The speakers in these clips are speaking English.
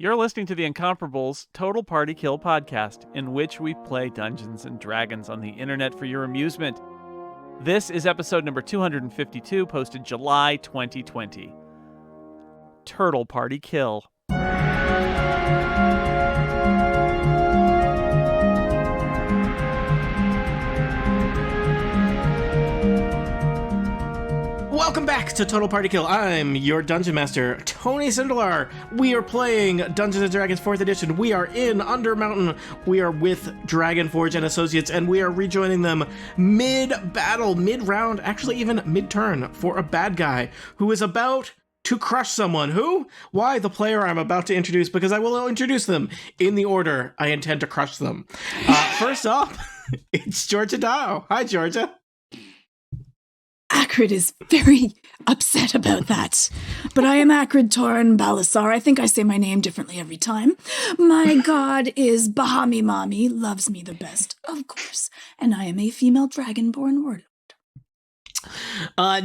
You're listening to the Incomparables Total Party Kill podcast, in which we play Dungeons and Dragons on the internet for your amusement. This is episode number 252, posted July 2020. Turtle Party Kill. Welcome back to Total Party Kill. I'm your Dungeon Master, Tony Sindelar. We are playing Dungeons & Dragons 4th Edition. We are in Undermountain. We are with Dragonforge and Associates, and we are rejoining them mid-battle, mid-round, actually even mid-turn for a bad guy who is about to crush someone. Who? Why? The player I'm about to introduce, because I will introduce them in the order I intend to crush them. First off, it's Georgia Dow. Hi, Georgia. Acrid is very upset about that. But I am Acrid Torin Balasar. I think I say my name differently every time. My god is Bahami Mami, loves me the best, of course. And I am a female dragonborn warlord.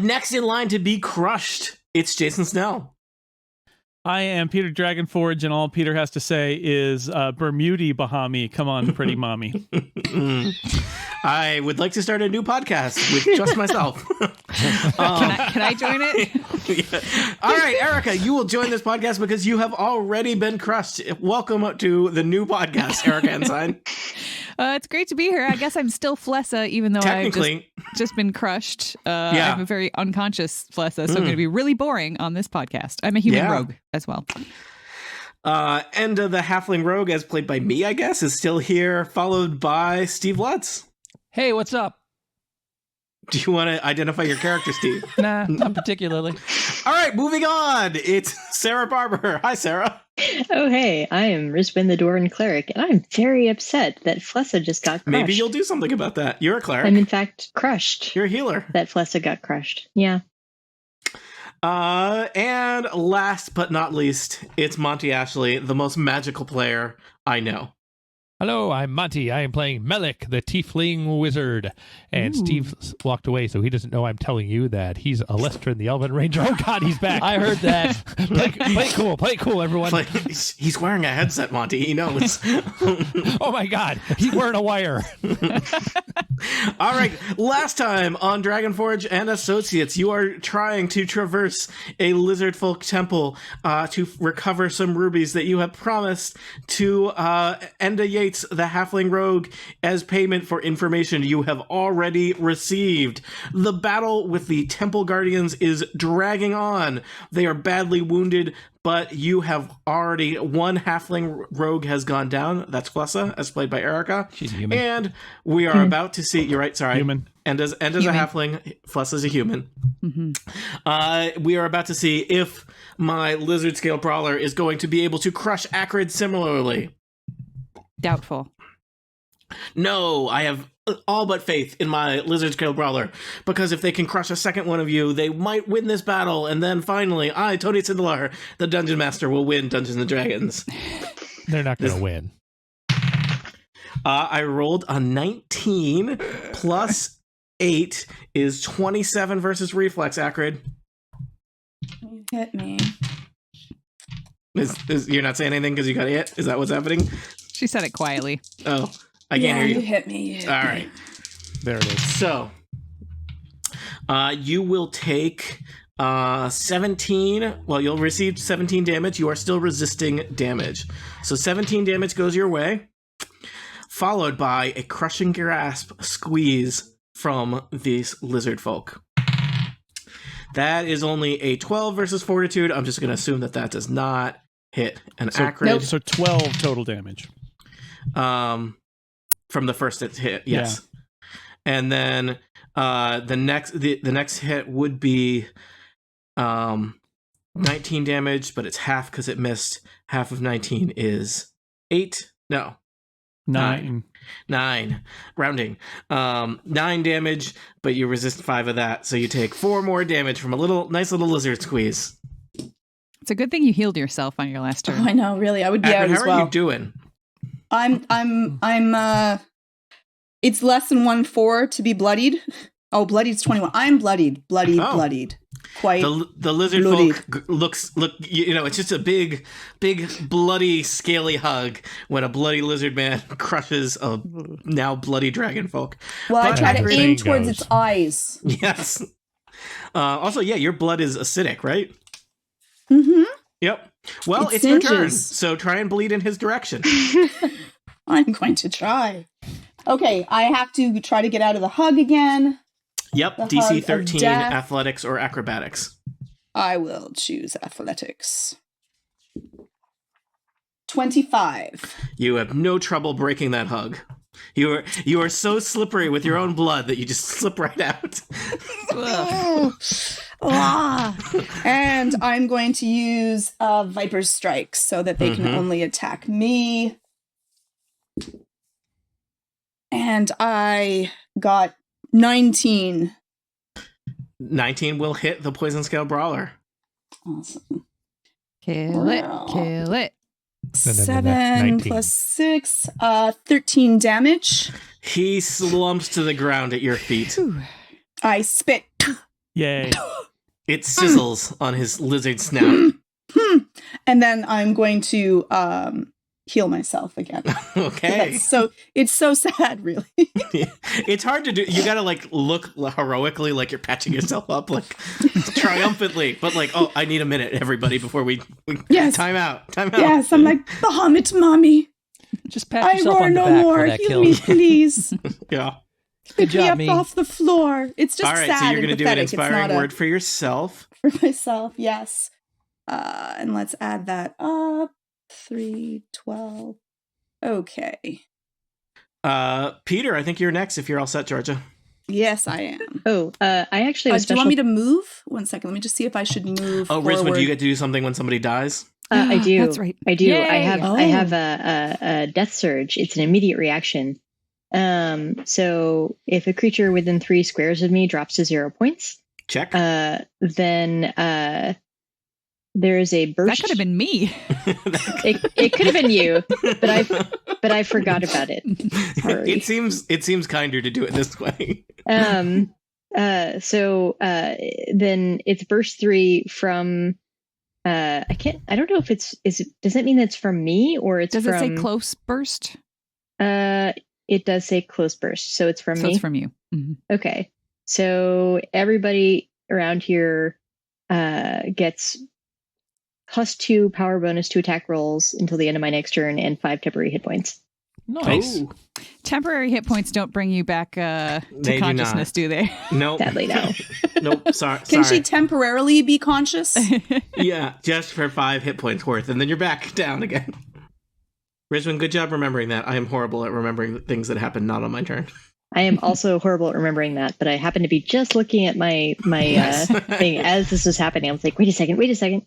Next in line to be crushed, it's Jason Snell. I am Peter Dragonforge, and all Peter has to say is Bermudi Bahami. Come on, pretty mommy. I would like to start a new podcast with just myself. Can I join it? Yeah. All right, Erica, you will join this podcast because you have already been crushed. Welcome to the new podcast, Erica Ensign. It's great to be here. I guess I'm still Flessa, even though I've just been crushed. I'm a very unconscious Flessa, so I'm going to be really boring on this podcast. I'm a human rogue as well. And the halfling rogue, as played by me, I guess, is still here, followed by Steve Lutz. Hey, what's up? Do you want to identify your character, Steve? Nah, not particularly. All right, moving on. It's Sarah Barber. Hi, Sarah. Oh, hey, I am Rizwin the Dwarven Cleric, and I'm very upset that Flessa just got crushed. Maybe you'll do something about that. You're a cleric. I'm in fact crushed. You're a healer. That Flessa got crushed. Yeah. And last but not least, it's Monty Ashley, the most magical player I know. Hello, I'm Monty. I am playing Melik, the Tiefling Wizard. And Steve walked away, so he doesn't know I'm telling you that he's Alestrin, the Elven Ranger. Oh, God, he's back. I heard that. Play cool, everyone. He's wearing a headset, Monty. He knows. Oh, my God. He's wearing a wire. All right. Last time on Dragonforge and Associates, you are trying to traverse a lizard folk temple to recover some rubies that you have promised to Enda Yates, the halfling rogue, as payment for information you have already received. The battle with the temple guardians is dragging on. They are badly wounded, but you have already, one halfling rogue has gone down. That's Flessa, as played by Erica. She's a human. And we are about to see, you're right, sorry. Human. And as a halfling, Flessa's a human. Mm-hmm. We are about to see if my lizard scale brawler is going to be able to crush Acrid similarly. Doubtful. No, I have all but faith in my lizard scale brawler, because if they can crush a second one of you, they might win this battle, and then finally, I, Tony Sindelar, the Dungeon Master, will win Dungeons and Dragons. They're not going to win. I rolled a 19 plus 8 is 27 versus reflex, Acrid. You hit me. You're not saying anything because you got hit? Is that what's happening? She said it quietly. Oh, I can't hear you. You hit me. All right. There it is. So, you will take 17. Well, you'll receive 17 damage. You are still resisting damage. So 17 damage goes your way, followed by a crushing grasp squeeze from these lizard folk. That is only a 12 versus fortitude. I'm just going to assume that that does not hit an Acrid. Nope. So 12 total damage. From the first hit, yes. Yeah. And then the next hit would be 19 damage, but it's half because it missed. Half of 19 is 8. No. 9. 9. Rounding. 9 damage, but you resist 5 of that, so you take 4 more damage from a nice little lizard squeeze. It's a good thing you healed yourself on your last turn. Oh, I know, really. I would be out as well. How are you doing? It's less than 1/4 to be bloodied. Oh, bloodied's 21. I'm bloodied. Bloodied. quite the lizard bloodied. folk look. It's just a big, bloody, scaly hug when a bloody lizard man crushes a now bloody dragon folk. Well, I But try to Accurate aim goes. towards its eyes. yes. Also, yeah, your blood is acidic, right? Mm-hmm. Yep. Well, It it's your turn, singes. so try and bleed in his direction. I'm going to try. Okay, I have to try to get out of the hug again. Yep, The hug DC of 13, death. athletics or acrobatics. I will choose athletics. 25. You have no trouble breaking that hug. You are so slippery with your own blood that you just slip right out. And I'm going to use Viper's Strike so that they can only attack me. And I got 19. 19 will hit the Poison Scale Brawler. Awesome. Kill Wow. it. Kill it. No, 7 19. plus 6, 13 damage. He slumps to the ground at your feet. I spit. Yay. It sizzles on his lizard snout. And then I'm going to heal myself again. Okay. It's so sad, really. It's hard to do. You gotta look heroically like you're patching yourself up triumphantly, but oh, I need a minute, everybody, before we Yes. time out. Yes, I'm like, Bahamut, mommy. Just pat I yourself roar on the no back more. for that Heal kill. me, please. Yeah. Good Pick me job, up me. off the floor. It's just All right, sad so you're and gonna do an pathetic. It's inspiring not word for yourself. for myself. Yes. And let's add that up. 3, 12. Okay. Peter, I think you're next if you're all set, Georgia. Yes, I am. Oh, I actually have a Do you want special. me to move? One second. Let me just see if I should move. Oh, Rizwan, do forward. you get to do something when somebody dies? I do. That's right. I do. Yay. I have Oh. a death surge. It's an immediate reaction. So if a creature within 3 squares of me drops to 0 points, Check. then there is a burst. That could have been me. It could have been you, but I forgot about it. Sorry. It seems kinder to do it this way. So then it's burst 3 from. I don't know if does that mean that's from me or it's Does from. it say close burst? It does say close burst, so it's from So me. it's from you. Mhm. Okay. So everybody around here gets +2 power bonus to attack rolls until the end of my next turn and 5 temporary hit points. Nice. Oh, Temporary hit points don't bring you back to They do consciousness, do they? nope. Sadly, no. Nope. Sorry. Can she temporarily be conscious? Yeah, just for 5 hit points worth, and then you're back down again. Rizwan, good job remembering that. I am horrible at remembering things that happen not on my turn. I am also horrible at remembering that, but I happen to be just looking at my Yes. thing as this was happening. I was like, wait a second.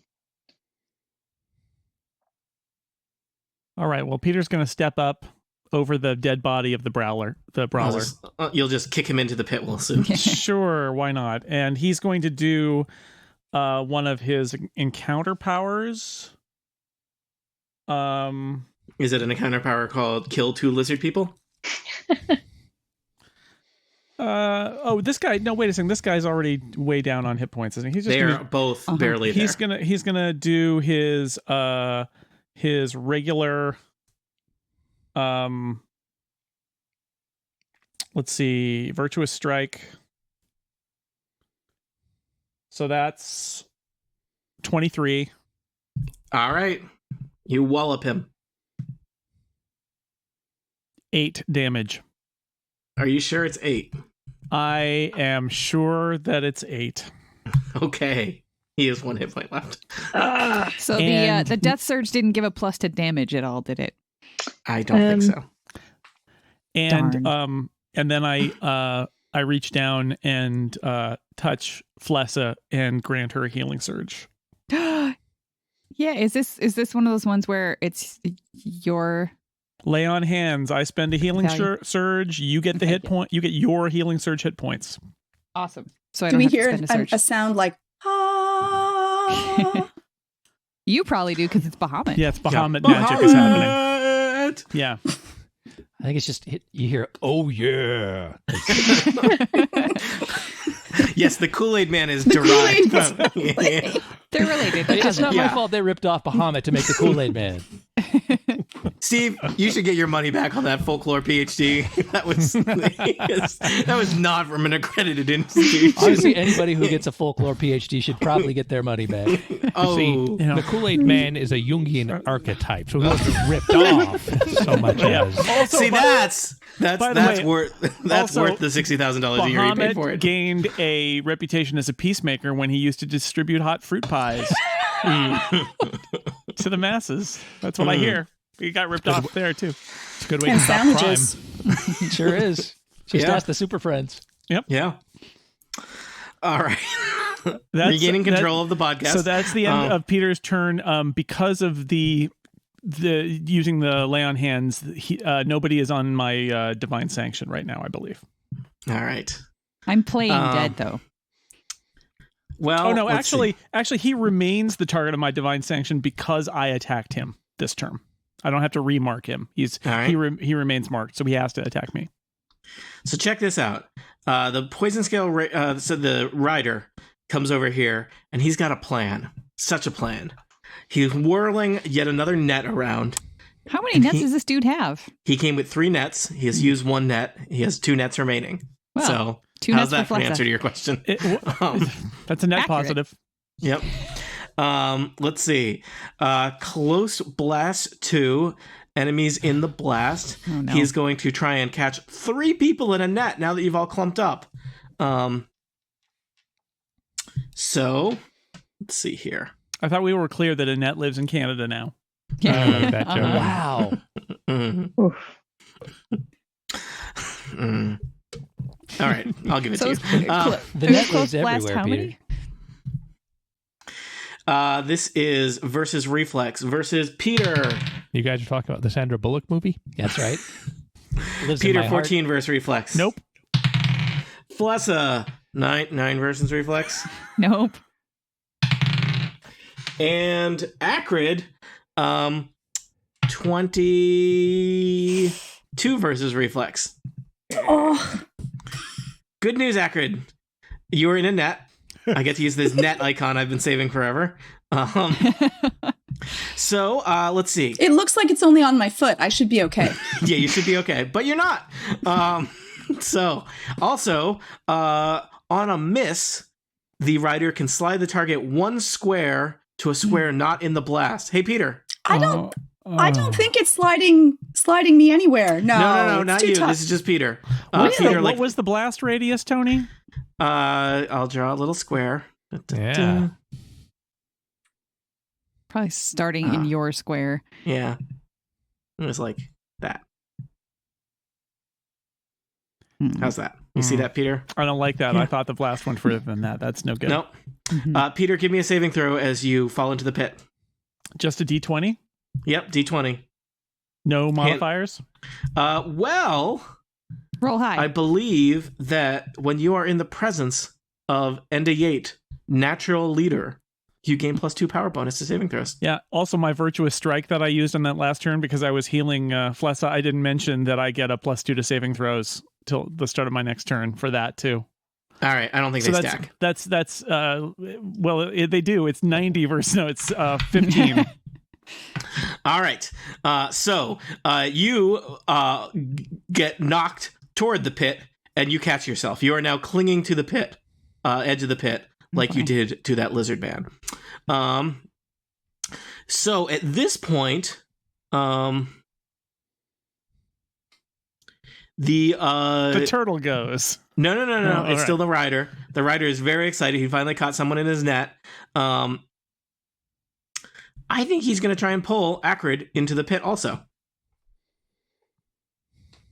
All right. Well, Peter's going to step up over the dead body of the brawler. You'll just kick him into the pit, we'll assume. Sure, why not? And he's going to do one of his encounter powers. Is it an encounter power called Kill 2 Lizard People? This guy. No, wait a second. This guy's already way down on hit points, isn't he? He's just They're gonna, both barely he's there. gonna do his regular. Let's see, Virtuous Strike. So that's 23. All right. You wallop him. 8 damage. Are you sure it's 8? I am sure that it's 8. Okay. He has 1 hit point left. So And- the death surge didn't give a plus to damage at all, did it? I don't think so. And Darn. and then I reach down and touch Flessa and grant her a healing surge. Yeah, is this one of those ones where it's your Lay on hands. I spend a healing Value. surge. You get the hit point. You get your healing surge hit points. awesome? So I Do don't we have to hear spend a surge. a sound like, ah? You probably do because it's Bahamut. Yeah, it's Bahamut magic is happening. Bahamut! Yeah. I think it's just you hear, oh yeah. Yes, the Kool-Aid Man is derived from... They're related. It's not my fault they ripped off Bahamut to make the Kool-Aid Man. Steve, you should get your money back on that folklore PhD. That was not from an accredited institution. Honestly, anybody who gets a folklore PhD should probably get their money back. Oh, See, the Kool-Aid Man is a Jungian archetype, so he wasn't ripped off so much as. Also, see, that's way, worth the $60,000 a year he paid for Bahamut it. gained a reputation as a peacemaker when he used to distribute hot fruit pies to the masses. That's what I hear. He got ripped off there too. It's a good way And to stop sandwiches. crime. Sure is. Just ask the Super Friends. Yeah. All right. That's, Regaining control of the podcast. So that's the end of Peter's turn. Because of the using the lay on hands, nobody is on my divine sanction right now, I believe. All right. I'm playing dead though. Well, Oh no, let's actually see. he remains the target of my divine sanction because I attacked him this term. I don't have to remark him. He's All right. he remains marked, so he has to attack me. So check this out. The poison scale, so the rider comes over here, and he's got a plan. Such a plan. He's whirling yet another net around. How many nets does this dude have? He came with 3 nets. He has used 1 net. He has 2 nets remaining. Well, So 2 how's nets that for for an Fletza. answer to your question? That's a net Accurate. positive. Yep. Let's see. Close blast 2. Enemies in the blast. Oh, no. He's going to try and catch 3 people in a net now that you've all clumped up. So let's see here. I thought we were clear that Annette lives in Canada now. I love that joke. Wow. Mhm. Oof. Mm. All right, I'll give it So to you. The net close lives blast, everywhere, how Peter. many? This is versus Reflex versus Peter. You guys are talking about the Sandra Bullock movie? That's right. Lives in Peter my heart. 14 versus Reflex. Nope. Flessa 9 versus Reflex. Nope. And Acrid 22 versus Reflex. Oh, Good news, Acrid. You are in a net. I get to use this net icon I've been saving forever. So let's see. it looks like it's only on my foot. I should be okay. Yeah, you should be okay, but you're not. So also on a miss, the rider can slide the target 1 square to a square not in the blast. Hey, Peter. I don't think it's sliding me anywhere. No, No, it's not too you. tough. This is just Peter. Peter, Peter, what was the blast radius, Tony? I'll draw a little square. Yeah. Probably starting in your square. Yeah. It was like that. How's that? You see that, Peter? I don't like that. I thought the blast went further than that. That's no good. Nope. Mhm. Peter, give me a saving throw as you fall into the pit. Just a D20? Yep, D20. No modifiers? Well, Roll high. I believe that when you are in the presence of Enda Yate, natural leader, you gain +2 power bonus to saving throws. Yeah. Also, my virtuous strike that I used on that last turn because I was healing Flessa, I didn't mention that I get a +2 to saving throws till the start of my next turn for that too. All right, I don't think So they that's stack. they do. It's 90 versus no, it's 15. All right. So you get knocked toward the pit and you catch yourself. You are now clinging to the pit, edge of the pit, like you did to that lizard man. So at this point, The turtle goes. No. Oh, It's all still the rider. The rider is very excited. He finally caught someone in his net. I think he's going to try and pull Acrid into the pit also.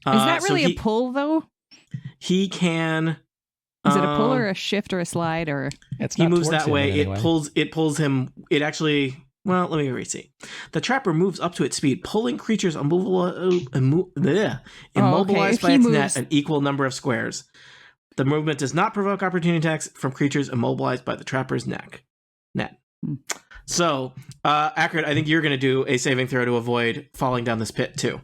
Is that really a pull, though? He can. Is it a pull or a shift or a slide or? It's He not moves towards that him way. in any It pulls him. It actually. Well, let me re-see. The trapper moves up to its speed, pulling creatures immobilized If by he its moves- net an equal number of squares. The movement does not provoke opportunity attacks from creatures immobilized by the trapper's net. So, Acrid, I think you're going to do a saving throw to avoid falling down this pit too.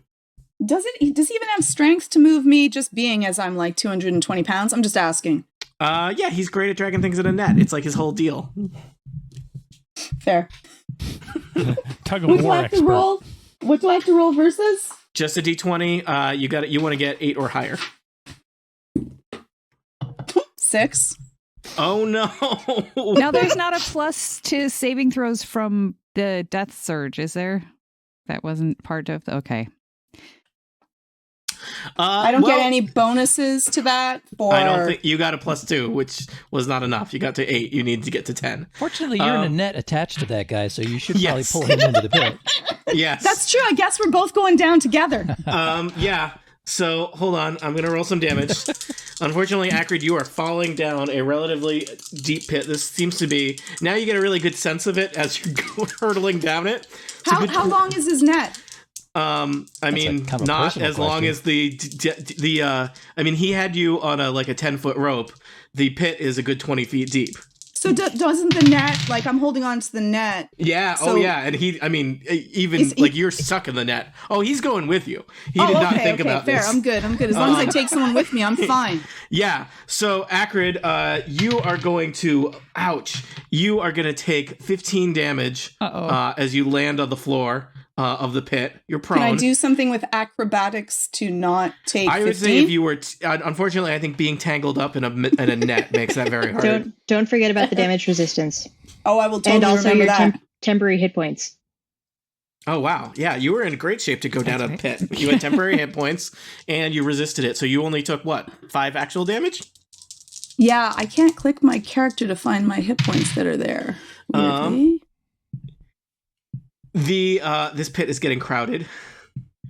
Does he even have strength to move me just being as I'm like 220 pounds? I'm just asking. Yeah, he's great at dragging things in a net. It's like his whole deal. Fair. Tug of war expert. What do I have to roll versus? Just a d20. You want to get 8 or higher. 6. Oh no! Now there's not a plus to saving throws from the death surge, is there? That wasn't part of the... Okay. I don't get any bonuses to that. I don't think you got a +2, which was not enough. You got to 8. You need to get to 10. Fortunately, you're in a net attached to that guy, so you should probably Yes. pull him into the pit. Yes, That's true. I guess we're both going down together. Yeah. So hold on, I'm gonna roll some damage. Unfortunately, Acrid, you are falling down a relatively deep pit. This seems to be now. You get a really good sense of it as you're hurtling down it. How long is his net? I mean, kind of a not personal as long question. as the. I mean, he had you on a 10-foot rope. The pit is a good 20 feet deep. So doesn't the net, like I'm holding on to the net? Yeah. So, and he. I mean, even you're stuck in the net. Oh, he's going with you. He did not think about fair. this. I'm good. As long as I take someone with me, I'm fine. Yeah. So Acrid, you are going to. Ouch! You are going to take 15 damage as you land on the floor of the pit. You're prone. Can I do something with acrobatics to not take 15? I would say if you were, unfortunately, I think being tangled up in a net makes that very hard. Don't forget about the damage resistance. Oh, I will totally and also remember your that. temporary hit points. Oh wow, yeah, you were in great shape to go down a pit. You had temporary hit points, and you resisted it. So you only took what, 5 actual damage? Yeah, I can't click my character to find my hit points that are there. Weirdly. This pit is getting crowded.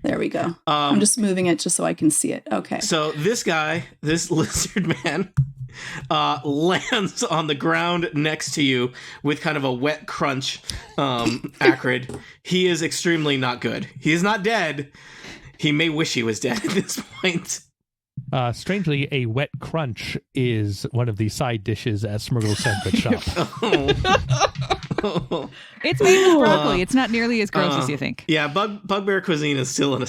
There we go. I'm just moving it just so I can see it. Okay. So this lizard man, lands on the ground next to you with kind of a wet crunch. Acrid. He is extremely not good. He is not dead. He may wish he was dead at this point. Strangely, a wet crunch is one of the side dishes at Smurgle's Sandwich Shop. It's made with broccoli. It's not nearly as gross as you think. Yeah, bugbear cuisine is still an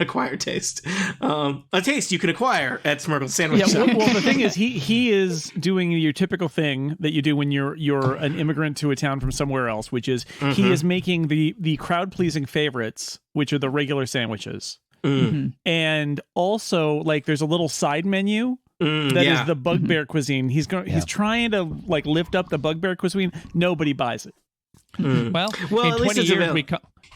acquired taste. A taste you can acquire at Smurgle's Sandwich Shop. Well, the thing is, he is doing your typical thing that you do when you're an immigrant to a town from somewhere else, which is he is making the crowd-pleasing favorites, which are the regular sandwiches. Mm-hmm. And also, like, there's a little side menu that is the bugbear cuisine. He's trying to lift up the bugbear cuisine. Nobody buys it. Well,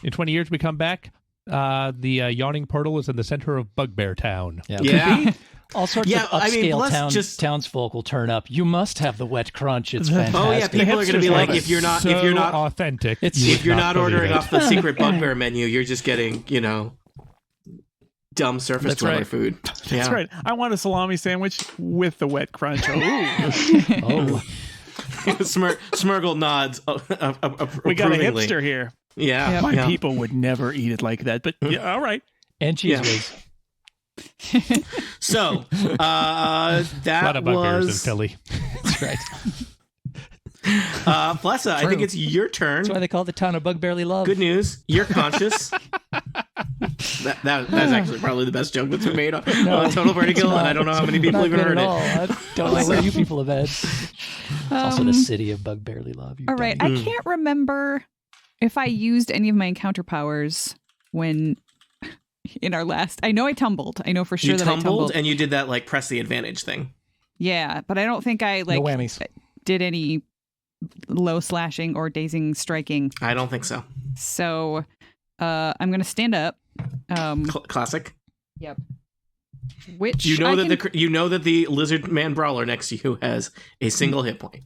in 20 years we come back. The yawning portal is in the center of Bugbear Town. Yeah. All sorts of upscale townsfolk will turn up. You must have the wet crunch. It's fantastic. Oh yeah, people are going to be like, if you're not authentic, if you're not ordering off the secret bugbear menu, you're just getting dumb surface dweller food. That's right. I want a salami sandwich with the wet crunch. Oh. Smurgle nods. We got a hipster here. Yeah. My people would never eat it like that, but yeah, all right. And cheese whiz. So, that a lot of bugbears in was... Philly. That's right. Flessa, I think it's your turn. That's why they call the town of Bugbearly Love. Good news. You're conscious. That's actually probably the best joke that's been made on Total Party Kill, and I don't know how many people even heard it. I don't know what you people have had. It's also the city of Bugbearly Love. All right. I can't remember if I used any of my encounter powers when in our last... I know I tumbled. I know for sure that I tumbled. And you did that, press the advantage thing. Yeah, but I don't think I, no whammies. Did any low slashing or dazing striking. I don't think so. So I'm going to stand up. Classic. Yep. Which you know that the lizard man brawler next to you has a single hit point.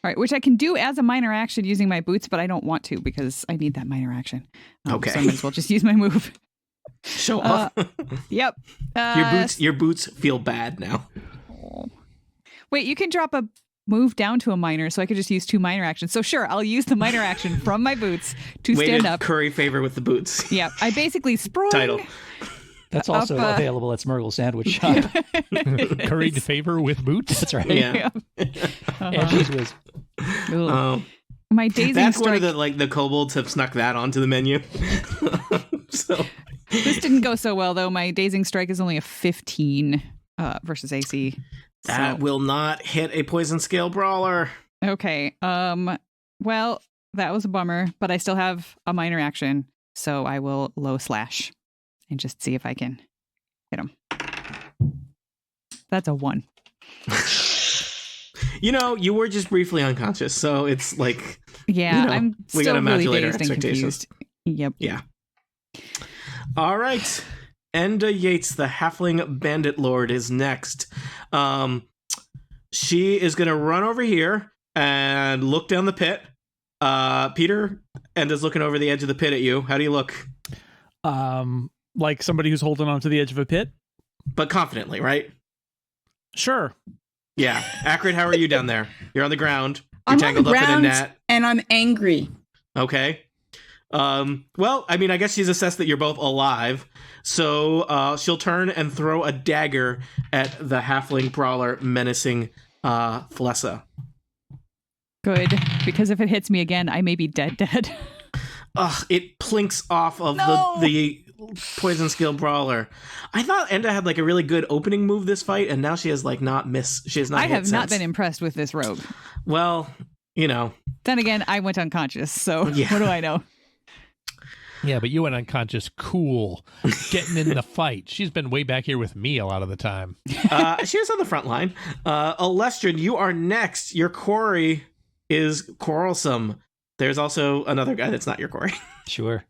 All right, which I can do as a minor action using my boots, but I don't want to because I need that minor action. Okay. So I might as well just use my move. Show off. Yep. Your boots feel bad now. Wait, you can drop a move down to a minor, so I could just use 2 minor actions. So sure, I'll use the minor action from my boots to stand up. Curry favor with the boots. Yeah, I basically sprung. Title. That's also available at Smurgle's Sandwich Shop. Curried favor with boots? That's right. Yeah. And cheese whiz. My dazing That's strike. one of the kobolds have snuck that onto the menu. So this didn't go so well, though. My dazing strike is only a 15 versus AC. That will not hit a poison scale brawler. Okay. Well, that was a bummer, but I still have a minor action, so I will low slash and just see if I can hit him. That's a 1. You were just briefly unconscious, so it's like... Yeah, I'm we still gotta really dazed and confused. Yep. Yeah. All right. Enda Yates, the Halfling Bandit Lord, is next. She is going to run over here and look down the pit. Peter, Enda's looking over the edge of the pit at you. How do you look? Like somebody who's holding onto the edge of a pit? But confidently, right? Sure. Yeah. Acrid, how are you down there? You're on the ground. You're I'm tangled on the up ground, in a net. and I'm angry. Okay. Well, I mean, I guess she's assessed that you're both alive, so she'll turn and throw a dagger at the halfling brawler menacing Flessa. Good, because if it hits me again, I may be dead. It plinks off of the poison skill brawler. I thought Enda had like a really good opening move this fight, and now she has like she has not. I have not been impressed with this rogue. Well, Then again, I went unconscious, so What do I know? Yeah, but you went unconscious cool, getting in the fight. She's been way back here with me a lot of the time. She was on the front line. Alestrin, you are next. Your quarry is quarrelsome. There's also another guy that's not your quarry. Sure.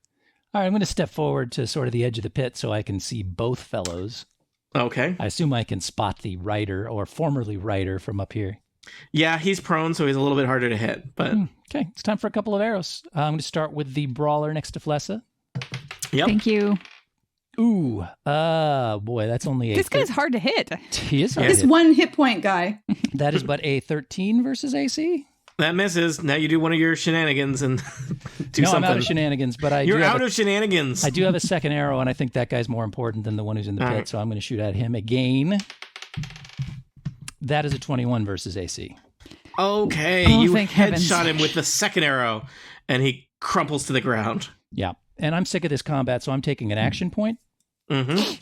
All right, I'm going to step forward to sort of the edge of the pit so I can see both fellows. Okay. I assume I can spot the rider or formerly rider from up here. Yeah, he's prone, so he's a little bit harder to hit. But okay, it's time for a couple of arrows. I'm going to start with the brawler next to Flessa. Yep. Thank you. Ooh, boy, that's only This guy's hard to hit. He is hard This to hit. 1 hit point guy. That is but a 13 versus AC. That misses. Now you do one of your shenanigans and do something. I'm out of shenanigans, but You're out of shenanigans. I do have a second arrow, and I think that guy's more important than the one who's in the pit, right. so I'm going to shoot at him again. That is a 21 versus AC. Okay, you headshot him with the second arrow, and he crumples to the ground. Yeah, and I'm sick of this combat, so I'm taking an action point. Mm-hmm.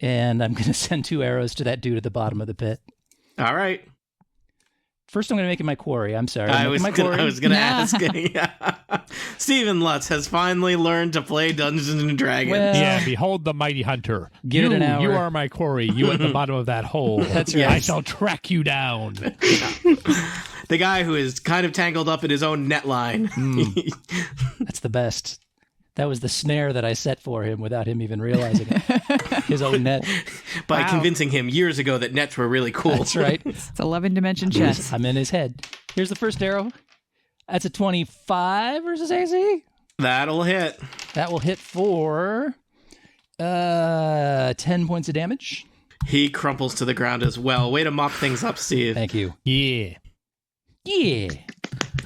And I'm going to send 2 arrows to that dude at the bottom of the pit. All right. First, I'm going to make it my quarry. I'm sorry. I was going to ask. Stephen Lutz has finally learned to play Dungeons and Dragons. Well, yeah, behold the mighty hunter. Give it an hour. You are my quarry. You at the bottom of that hole. That's right. I shall track you down. The guy who is kind of tangled up in his own net line. That's the best. That was the snare that I set for him without him even realizing it. His own net. By convincing him years ago that nets were really cool. That's right. It's 11-dimension chess. I'm in his head. Here's the first arrow. That's a 25 versus AC. That'll hit. That will hit for 10 points of damage. He crumples to the ground as well. Way to mop things up, Steve. Thank you. Yeah. Yeah.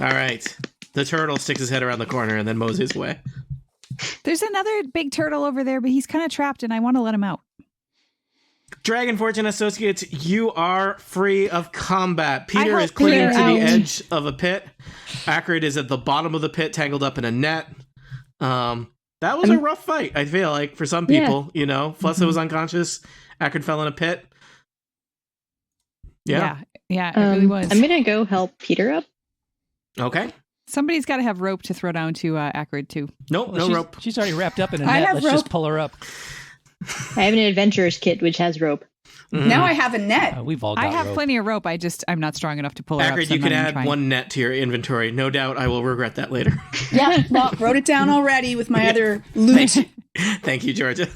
All right. The turtle sticks his head around the corner and then mows his way. There's another big turtle over there, but he's kind of trapped, and I want to let him out. Dragon Fortune Associates, you are free of combat. Peter is clinging to the edge of a pit. Acrid is at the bottom of the pit, tangled up in a net. That was a rough fight, I feel like, for some people. Flessa was unconscious. Acrid fell in a pit. Yeah, it really was. I'm going to go help Peter up. Okay. Somebody's got to have rope to throw down to Acrid, too. Nope, no rope. She's already wrapped up in a net. Let's just pull her up. I have an adventurer's kit, which has rope. Mm-hmm. Now I have a net. We've all got I have rope. plenty of rope. I'm not strong enough to pull her up. Acrid, So you can add one net to your inventory. No doubt I will regret that later. Yeah, well, wrote it down already with my other loot. Thank you, Georgia.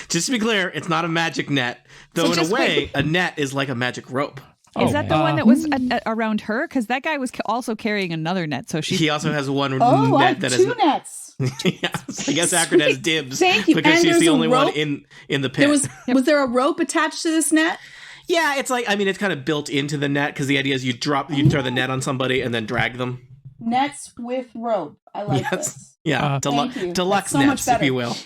Just to be clear, it's not a magic net. Though in a way, a net is like a magic rope. Is that the one that was around her? Because that guy was also carrying another net. So he also has one net that is 2 nets. I guess Acrid has dibs. Thank you. Because she's the only one in the pit. Was there a rope attached to this net? Yeah, it's like, it's kind of built into the net because the idea is you throw the net on somebody and then drag them. Nets with rope. I like this. Yeah, deluxe so nets, if you will.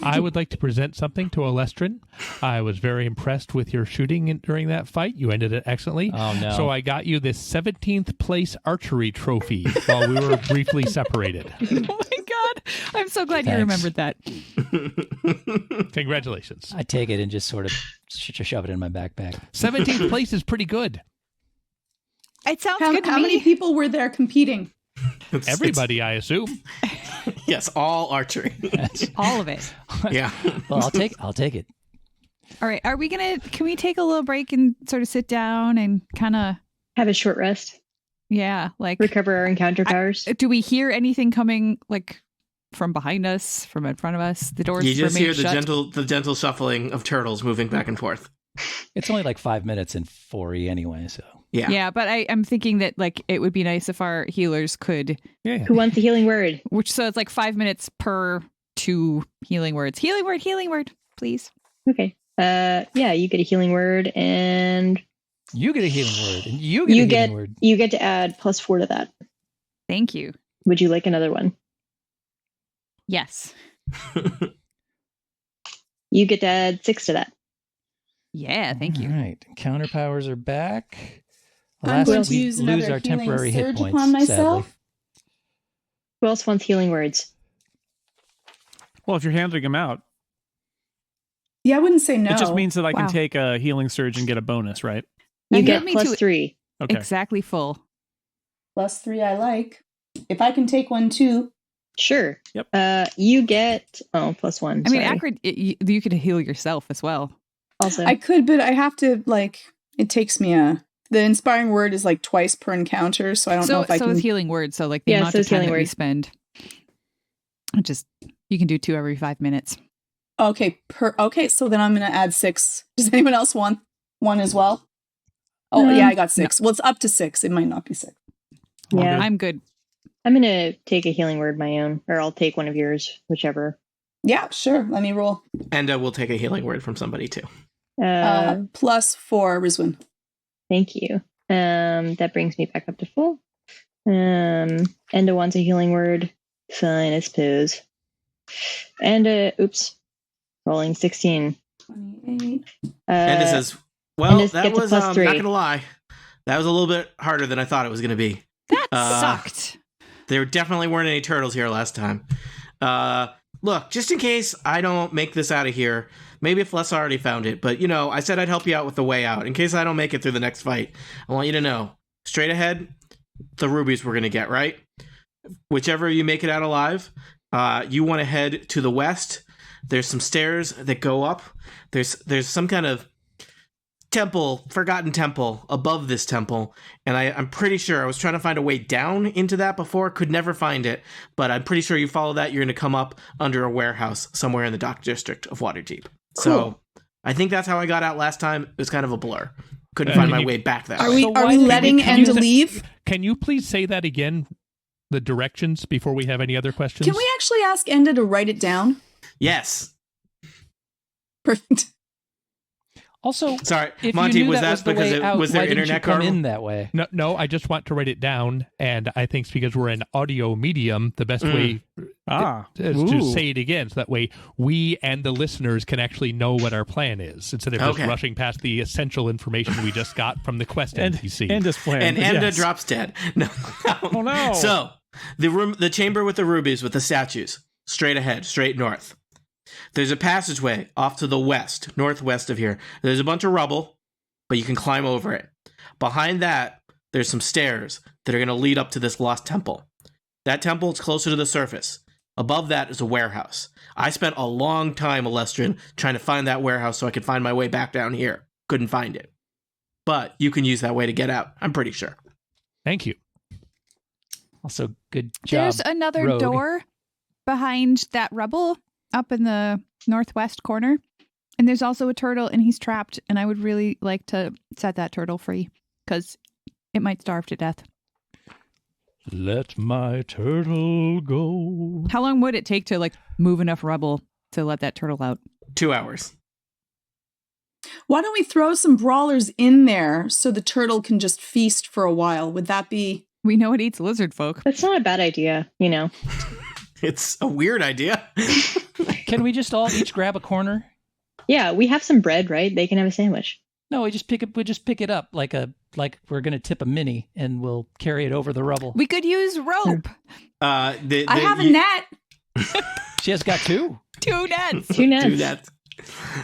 I would like to present something to Alestrin. I was very impressed with your shooting during that fight. You ended it excellently. Oh, no. So I got you this 17th place archery trophy while we were briefly separated. Oh, my God. I'm so glad you Thanks. remembered that. Congratulations. I take it and just sort of shove it in my backpack. 17th place is pretty good. It sounds How good to many me. people were there competing? Everybody, I assume. Yes, all archery. All of it. Yeah. Well, I'll take it. All right. Can we take a little break and sort of sit down and kind of, Have a short rest. yeah, like, Recover our encounter powers. do we hear anything coming, like, from behind us, from in front of us? The doors You just remain hear the shut. gentle shuffling of turtles moving back and forth. It's only like 5 minutes in 4E anyway, so. Yeah. Yeah, but I'm thinking that, like, it would be nice if our healers could, Yeah. Who wants the healing word? so it's like 5 minutes per 2 healing words. Healing word, please. Okay. Yeah, you get a healing word, and You get a healing word, and you get a healing word. you get to add +4 to that. Thank you. Would you like another one? Yes. You get to add 6 to that. Yeah, thank you. All right. Counter powers are back. I'm Last going week to we use lose another our healing temporary hit surge points, upon myself. sadly. Who else wants healing words? Well, if you're handing them out, Yeah, I wouldn't say no. it just means that I can Wow. take a healing surge and get a bonus, right? You And get give me to- +3. Okay. Exactly full. +3 I like. If I can take one too. Sure. Yep. You get +1. I mean, sorry. Acrid, you could heal yourself as well. Also, I could, but I have to, like, it takes me the inspiring word is like twice per encounter, so I don't know if I so can. is healing word. So like the Yeah, amount so of is time healing that we word. spend, you can do 2 every 5 minutes. Okay, so then I'm going to add 6. Does anyone else want one as well? Oh, No. yeah, I got 6. Well, it's up to 6. It might not be 6. yeah, I'm good. I'm gonna take a healing word my own, or I'll take one of yours, whichever. Yeah, sure. Let me roll. And we'll take a healing word from somebody too. +4, Rizwin. Thank you. That brings me back up to full. Enda wants a healing word. Fine, I suppose. And oops, rolling 16. 28. And it says, well, and that gets a was, not +3. going to lie, that was a little bit harder than I thought it was going to be. That sucked. There definitely weren't any turtles here last time. Look, just in case I don't make this out of here, maybe if Les already found it, but, I said I'd help you out with the way out. In case I don't make it through the next fight, I want you to know, straight ahead, the rubies we're going to get, right? Whichever you make it out alive, you want to head to the west. There's some stairs that go up. There's some kind of forgotten temple above this temple, and I'm pretty sure I was trying to find a way down into that before, could never find it, but I'm pretty sure you follow that, you're going to come up under a warehouse somewhere in the dock district of Waterdeep. Cool. So I think that's how I got out last time. It was kind of a blur. Couldn't find my way back that Are way. we So are why we did letting we- can you Enda say- leave? Can you please say that again? The directions before we have any other questions? Can we actually ask Enda to write it down? Yes. Perfect. Also, Sorry, if Monty, you knew was that that was the because way out, was there why didn't internet you come garble? in that way? No, I just want to write it down, and I think it's because we're an audio medium, the best way is to Ooh. say it again, so that way we and the listeners can actually know what our plan is, instead of just Okay. rushing past the essential information we just got from the quest NPC. And his plan. And Enda yes. drops dead. No. Oh, no. So the chamber with the rubies with the statues, straight ahead, straight north. There's a passageway off to the west, northwest of here. There's a bunch of rubble, but you can climb over it. Behind that, there's some stairs that are going to lead up to this lost temple. That temple is closer to the surface. Above that is a warehouse. I spent a long time, Alestrin, trying to find that warehouse so I could find my way back down here. Couldn't find it. But you can use that way to get out, I'm pretty sure. Thank you. Also, good job. There's another Rogue. door behind that rubble up in the northwest corner. And there's also a turtle, and he's trapped. And I would really like to set that turtle free because it might starve to death. Let my turtle go. How long would it take to like move enough rubble to let that turtle out? 2 hours. Why don't we throw some brawlers in there so the turtle can just feast for a while? Would that be? We know it eats lizard folk. That's not a bad idea, It's a weird idea. Can we just all each grab a corner? Yeah, we have some bread, right? They can have a sandwich. No, we just pick it up like we're gonna tip a mini, and we'll carry it over the rubble. We could use rope. I have a net. She has got 2. 2 nets. 2 nets. Do that.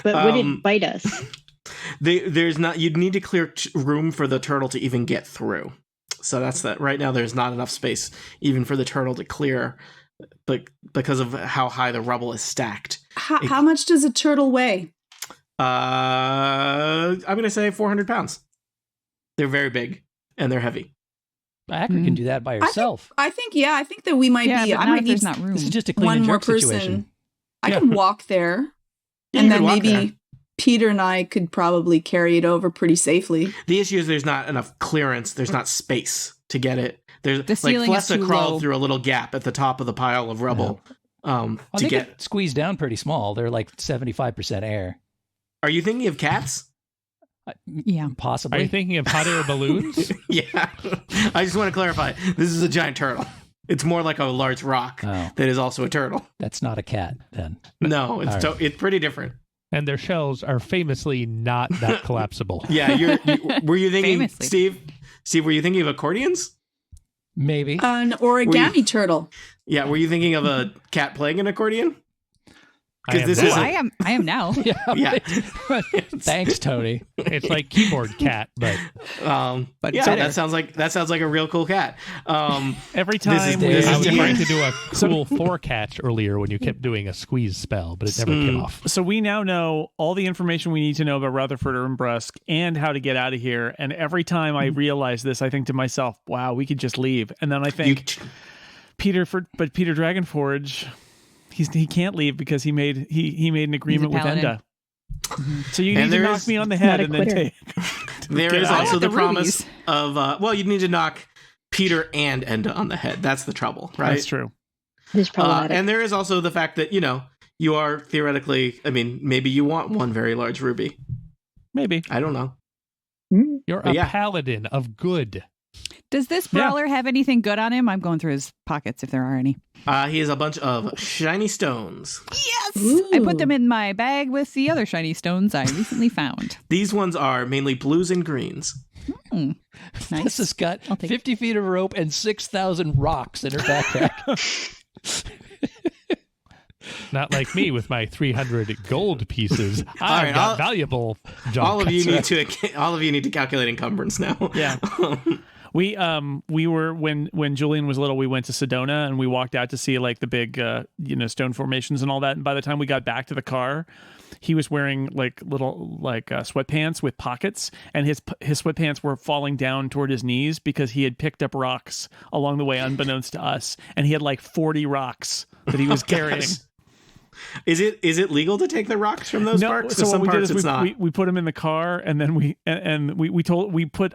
But would it bite us? There's not. You'd need to clear room for the turtle to even get through. So that's that. Right now, there's not enough space even for the turtle to clear, but because of how high the rubble is stacked. How much does a turtle weigh? I'm gonna say 400 pounds. They're very big and they're heavy. Akron can do that by herself. I think that we might be. But I not might if need there's not room. This is just a clean one and more jerk person. situation. I can walk there, Yeah, and you then could walk maybe there. Peter and I could probably carry it over pretty safely. The issue is there's not enough clearance. There's not space to get it. There's The like ceiling is Flessa too crawled low. through a little gap at the top of the pile of rubble Well, to they get. get squeezed down pretty small. They're like 75% air. Are you thinking of cats? Yeah. Possibly. Are you thinking of hot air balloons? Yeah. I just want to clarify. This is a giant turtle. It's more like a large rock Oh. that is also a turtle. That's not a cat then. No, it's All right. it's pretty different. And their shells are famously not that collapsible. Yeah, were you thinking, Famously. Steve? Steve, were you thinking of accordions? Maybe. An origami turtle. Yeah, were you thinking of a cat playing an accordion? I am this not. is I am now. yeah. Yeah. Thanks, Tony. It's like keyboard cat, but But yeah, better. that sounds like a real cool cat. Every This is time we this I is was different. trying to do a cool 4 catch earlier when you kept doing a squeeze spell, but it never came off. So we now know all the information we need to know about Rutherford and Brusk and how to get out of here. And every time I realize this, I think to myself, wow, we could just leave. And then I think Peter Dragonforge, he can't leave because he made an agreement with paladin. Enda. So you And need to there knock is me on the not head a and then quitter. take. There Get is out. also I want the the promise rubies. of you'd need to knock Peter and Enda on the head. That's the trouble, right? That's true. It's problematic. And there is also the fact that you are theoretically. I mean, maybe you want one very large ruby. Maybe. I don't know. You're But a yeah. paladin of good. Does this Yeah. brawler have anything good on him? I'm going through his pockets if there are any. He has a bunch of shiny stones. Yes! I put them in my bag with the other shiny stones I recently found. These ones are mainly blues and greens. Nice. This has got I'll take 50 feet of rope and 6,000 rocks in her backpack. Not like me with my 300 gold pieces. All I've right, got I'll- valuable junk. All of you need to calculate encumbrance now. Yeah. We were when Julian was little, we went to Sedona and we walked out to see like the big stone formations and all that. And by the time we got back to the car, he was wearing like little sweatpants with pockets, and his sweatpants were falling down toward his knees because he had picked up rocks along the way, unbeknownst to us, and he had like 40 rocks that he was carrying. Gosh. Is it legal to take the rocks from those parks? So Some what we did parts is it's not. we put them in the car, and then we put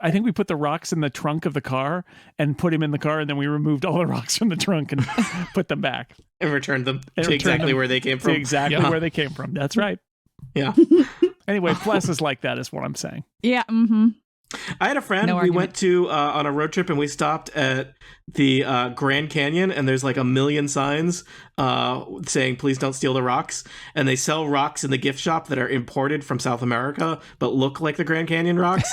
the rocks in the trunk of the car and put him in the car, and then we removed all the rocks from the trunk and put them back And returned them And to returned exactly them where they came to from. exactly Yeah. where they came from. That's right. Yeah. Anyway, Bless is like that, is what I'm saying. Yeah, mm-hmm. I had a friend. No we argument. went to on a road trip, and we stopped at the Grand Canyon, and there's like a million signs saying "Please don't steal the rocks." And they sell rocks in the gift shop that are imported from South America, but look like the Grand Canyon rocks.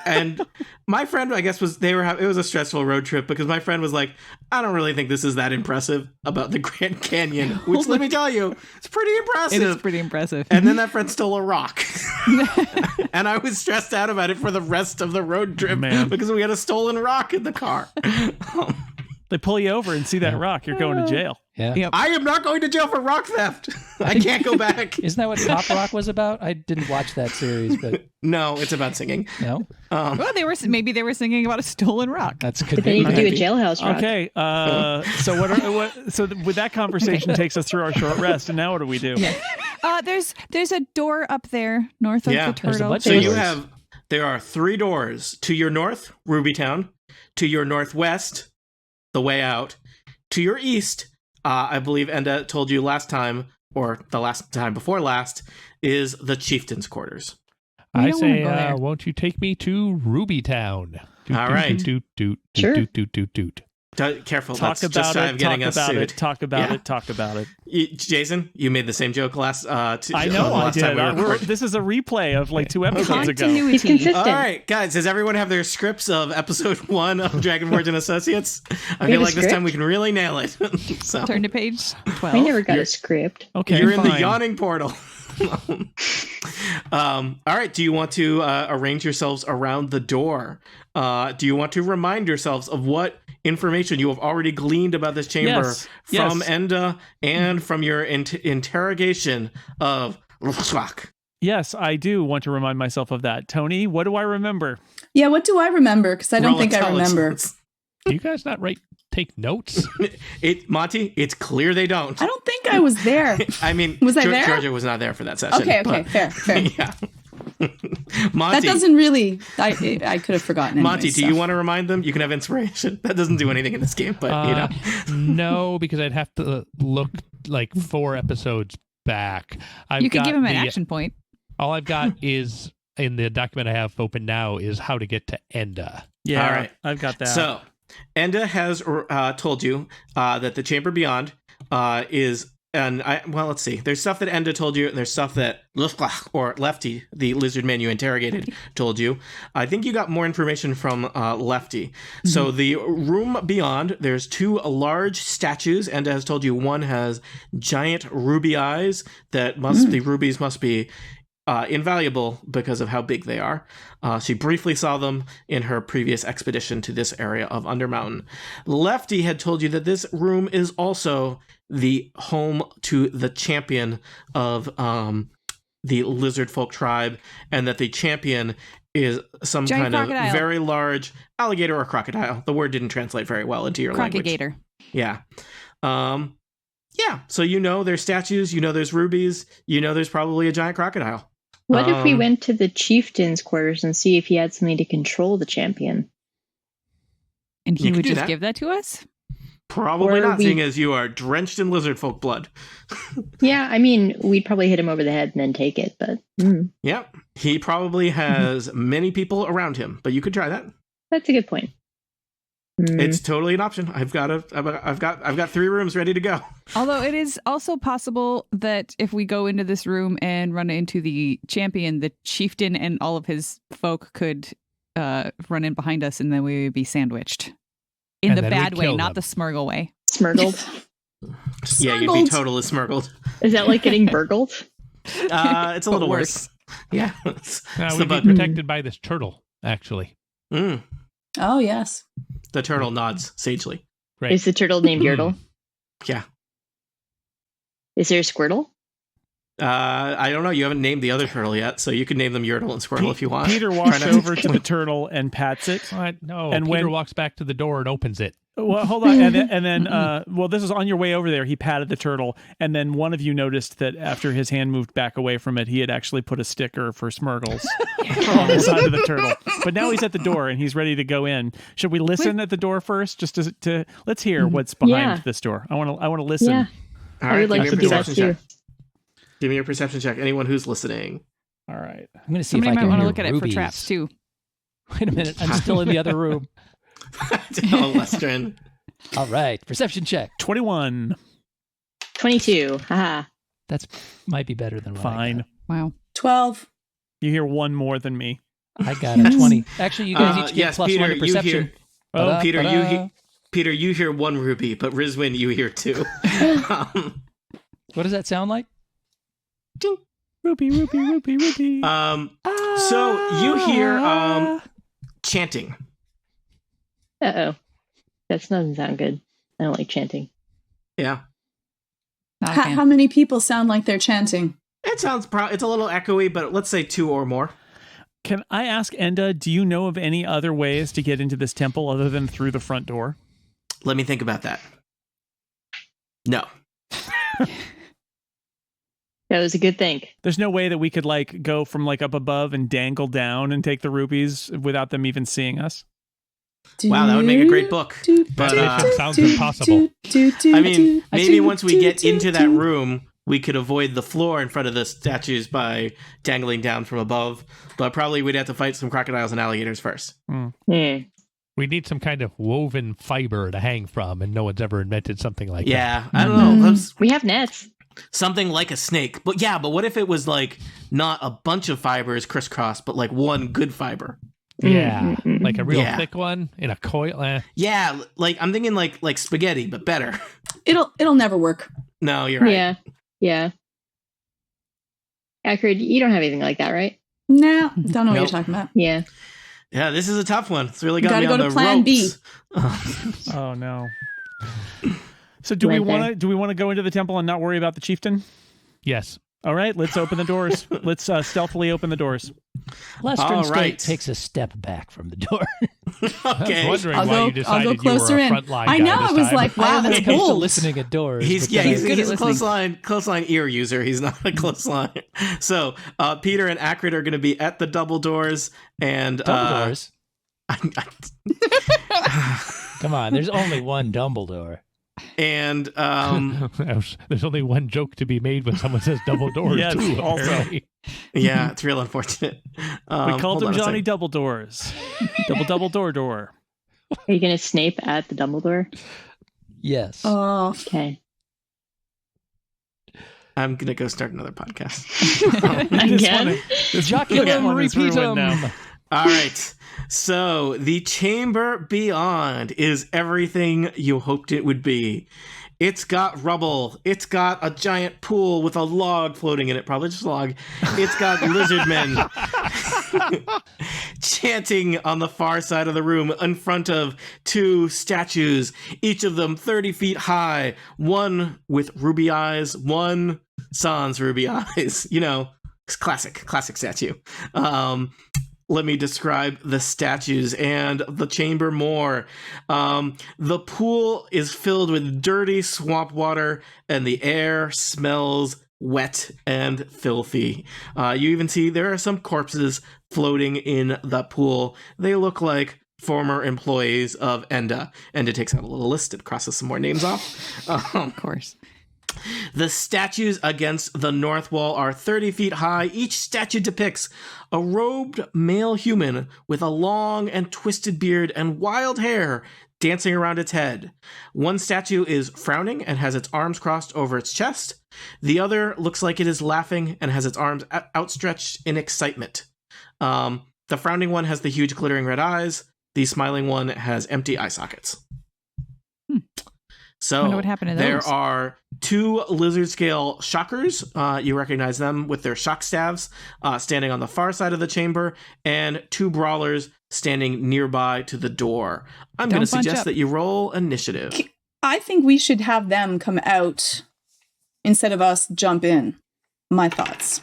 And my friend, I guess, it was a stressful road trip because my friend was like, "I don't really think this is that impressive about the Grand Canyon," which let me tell you, it's pretty impressive. It is pretty impressive. And then that friend stole a rock. And I was stressed out about it for the rest of the road trip Man. because we had a stolen rock in the car. They pull you over and see that rock, you're going to jail. Yeah. Yep. I am not going to jail for rock theft. I can't go back. Isn't that what Pop Rock was about? I didn't watch that series, but No, it's about singing. no, Um, Well, maybe they were singing about a stolen rock. that's could But then be. you can do a Maybe. jailhouse rock. Okay, so with that conversation takes us through our short rest, and now what do we do? There's a door up there north of Yeah, the there's a turtle. bunch So of you doors. there are 3 doors to your north, Rubytown, to your northwest, the way out, to your east. I believe Enda told you last time, or the last time before last, is the chieftain's quarters. I don't wanna say, go there. won't you take me to Ruby Town? All right. Doot, doot, doot, Sure. doot, doot, doot, doot. Careful. Talk That's just about shy it. of Talk getting us about sued. it. Talk about Yeah. it. Talk about it. Jason, you made the same joke last. I know I last time did. we recorded. This is a replay of like 2 episodes ago. He's Continuity. consistent. All right, guys, does everyone have their scripts of episode 1 of Dragon Forge and Associates? I We feel have a like this time script? we can really nail it. So Turn to page 12. I never got a script. Okay, you're in the fine. yawning portal. All right, do you want to arrange yourselves around the door? Do you want to remind yourselves of what information you have already gleaned about this chamber Yes, from yes. Enda and from your interrogation of Lufswak? Yes, I do want to remind myself of that. Tony, what do I remember? Yeah, what do I remember? Because I don't Roll think I remember. intelligence. Do you guys not take notes? Monty, it's clear they don't. I don't think I was there. I mean, Was I there? Georgia was not there for that session. Okay, but- fair. Yeah. That Monty, doesn't really. I could have forgotten. Anyway, Monty, do so. you want to remind them? You can have inspiration. That doesn't do anything in this game, but you know. No, because I'd have to look like 4 episodes back. You could give him an action point. All I've got is in the document I have open now is how to get to Enda. Yeah, All right. I've got that. So, Enda has told you that the Chamber Beyond is, let's see. There's stuff that Enda told you, and there's stuff that Lefty, the lizard man you interrogated, told you. I think you got more information from Lefty. Mm-hmm. So the room beyond, there's 2 large statues. Enda has told you one has giant ruby eyes that the rubies must be invaluable because of how big they are. She briefly saw them in her previous expedition to this area of Undermountain. Lefty had told you that this room is also the home to the champion of the lizard folk tribe, and that the champion is some Giant kind crocodile. of very large alligator or crocodile. The word didn't translate very well into your language. Crocagator. Yeah. Yeah. So you know there's statues, you know there's rubies, you know there's probably a giant crocodile. What if we Um, went to the chieftain's quarters and see if he had something to control the champion? And You he could would do just that. give that to us? Probably Or not, we- seeing as you are drenched in lizard folk blood. Yeah, I mean, we'd probably hit him over the head and then take it, but Yep. He probably has many people around him, but you could try that. that's a good point. It's totally an option. I've got 3 rooms ready to go. Although it is also possible that if we go into this room and run into the champion, the chieftain and all of his folk could run in behind us and then we would be sandwiched. In And the then bad we'd way, kill not them. the Smurgle way. Smurgled. Yeah, you'd be Smuggled. totally smurgled. Is that like getting burgled? It's a But little worse. worse. Yeah. It's the We'd be bug. protected by this turtle, actually. Mm. Oh yes. The turtle nods sagely. Right. Is the turtle named Yertle? Yeah. Is there a Squirtle? I don't know. You haven't named the other turtle yet, so you could name them Yertle and Squirtle if you want. Peter Try walks not over to the turtle and pats it. No, And Peter when- walks back to the door and opens it. Well, hold on, and then this is on your way over there. He patted the turtle, and then one of you noticed that after his hand moved back away from it, he had actually put a sticker for Smurgles on the side of the turtle. But now he's at the door and he's ready to go in. Should we listen at the door first, just to let's hear what's behind Yeah. this door? I want to listen. Yeah, All I right, would like give to me a do that perception too. check. Give me your perception check. Anyone who's listening. All right. I'm going to see Somebody if I might can want to hear look at it for rubies. traps too. Wait a minute. I'm still in the other room. Oh, Lestrin. All right. Perception check. 21. 22. Haha. That's might be better than what Fine. Wow. 12. You hear one more than me. I got a 20. Actually, you guys each get yes, plus Peter, 1 to you perception. hear. Oh, Peter, Ta-da. Peter, you hear 1 ruby, but Rizwin, you hear 2. What does that sound like? Rupee, rupee, rupee, rupee. So you hear chanting. Uh-oh. That doesn't sound good. I don't like chanting. Yeah, Not a fan. How many people sound like they're chanting? it sounds. It's a little echoey, but let's say 2 or more. Can I ask Enda, do you know of any other ways to get into this temple other than through the front door? Let me think about that. No. That was a good think. There's no way that we could like go from like up above and dangle down and take the rupees without them even seeing us. Wow, that would make a great book. But That sounds impossible. I mean, maybe once we get into that room, we could avoid the floor in front of the statues by dangling down from above. But probably we'd have to fight some crocodiles and alligators first. Yeah. We need some kind of woven fiber to hang from, and no one's ever invented something like that. Yeah, I don't know. That's We have nets. something like a snake. But yeah, but what if it was like not a bunch of fibers crisscrossed, but like one good fiber? Yeah, like a real Yeah. thick one in a coil. Yeah, like I'm thinking like spaghetti, but better. It'll never work. No, you're right. Yeah. Yeah. Acrid, you don't have anything like that, right? Nah, don't know what Nope. you're talking about. Yeah. Yeah, this is a tough one. It's really got Gotta me go on to the plan B. ropes. Oh no. So do we Right there. want to go into the temple and not worry about the chieftain? Yes. All right, let's open the doors. Let's stealthily open the doors. Lestern All State right. takes a step back from the door. Okay. I was wondering I'll why go- you I'll decided go you were closer a in. frontline I guy know, this I was time. like, wow, That's that's comes to bold. listening at doors. He's but yeah, then- he's good at a listening. clothesline ear user. He's not a clothesline. So Peter and Acrid are going to be at the double doors, and Dumbledores. Come on, there's only one Dumbledore. and There's only one joke to be made when someone says double doors. Yes, too, also. apparently. yeah, it's real unfortunate. We called hold him on a Johnny second. Double Doors. Double door. Are you going to Snape at the Dumbledore? Yes. Oh, Okay. I'm gonna go start another podcast. Again? Joculum one is ruined repeatum. now. All right. So the chamber beyond is everything you hoped it would be. It's got rubble. It's got a giant pool with a log floating in it, probably just a log. It's got lizard men chanting on the far side of the room in front of two statues, each of them 30 feet high, one with ruby eyes, one sans ruby eyes. You know, classic statue. Let me describe the statues and the chamber more. The pool is filled with dirty swamp water, and the air smells wet and filthy. You even see there are some corpses floating in the pool. They look like former employees of Enda. Enda takes out a little list and crosses some more names off. Of course. The statues against the north wall are 30 feet high. Each statue depicts a robed male human with a long and twisted beard and wild hair dancing around its head. One statue is frowning and has its arms crossed over its chest. The other looks like it is laughing and has its arms outstretched in excitement. The frowning one has the huge glittering red eyes. The smiling one has empty eye sockets. So Wonder what happened to there those. are two lizard scale shockers. You recognize them with their shock staves standing on the far side of the chamber, and two brawlers standing nearby to the door. I'm going to Don't bunch suggest up. that you roll initiative. I think we should have them come out instead of us jump in. My thoughts.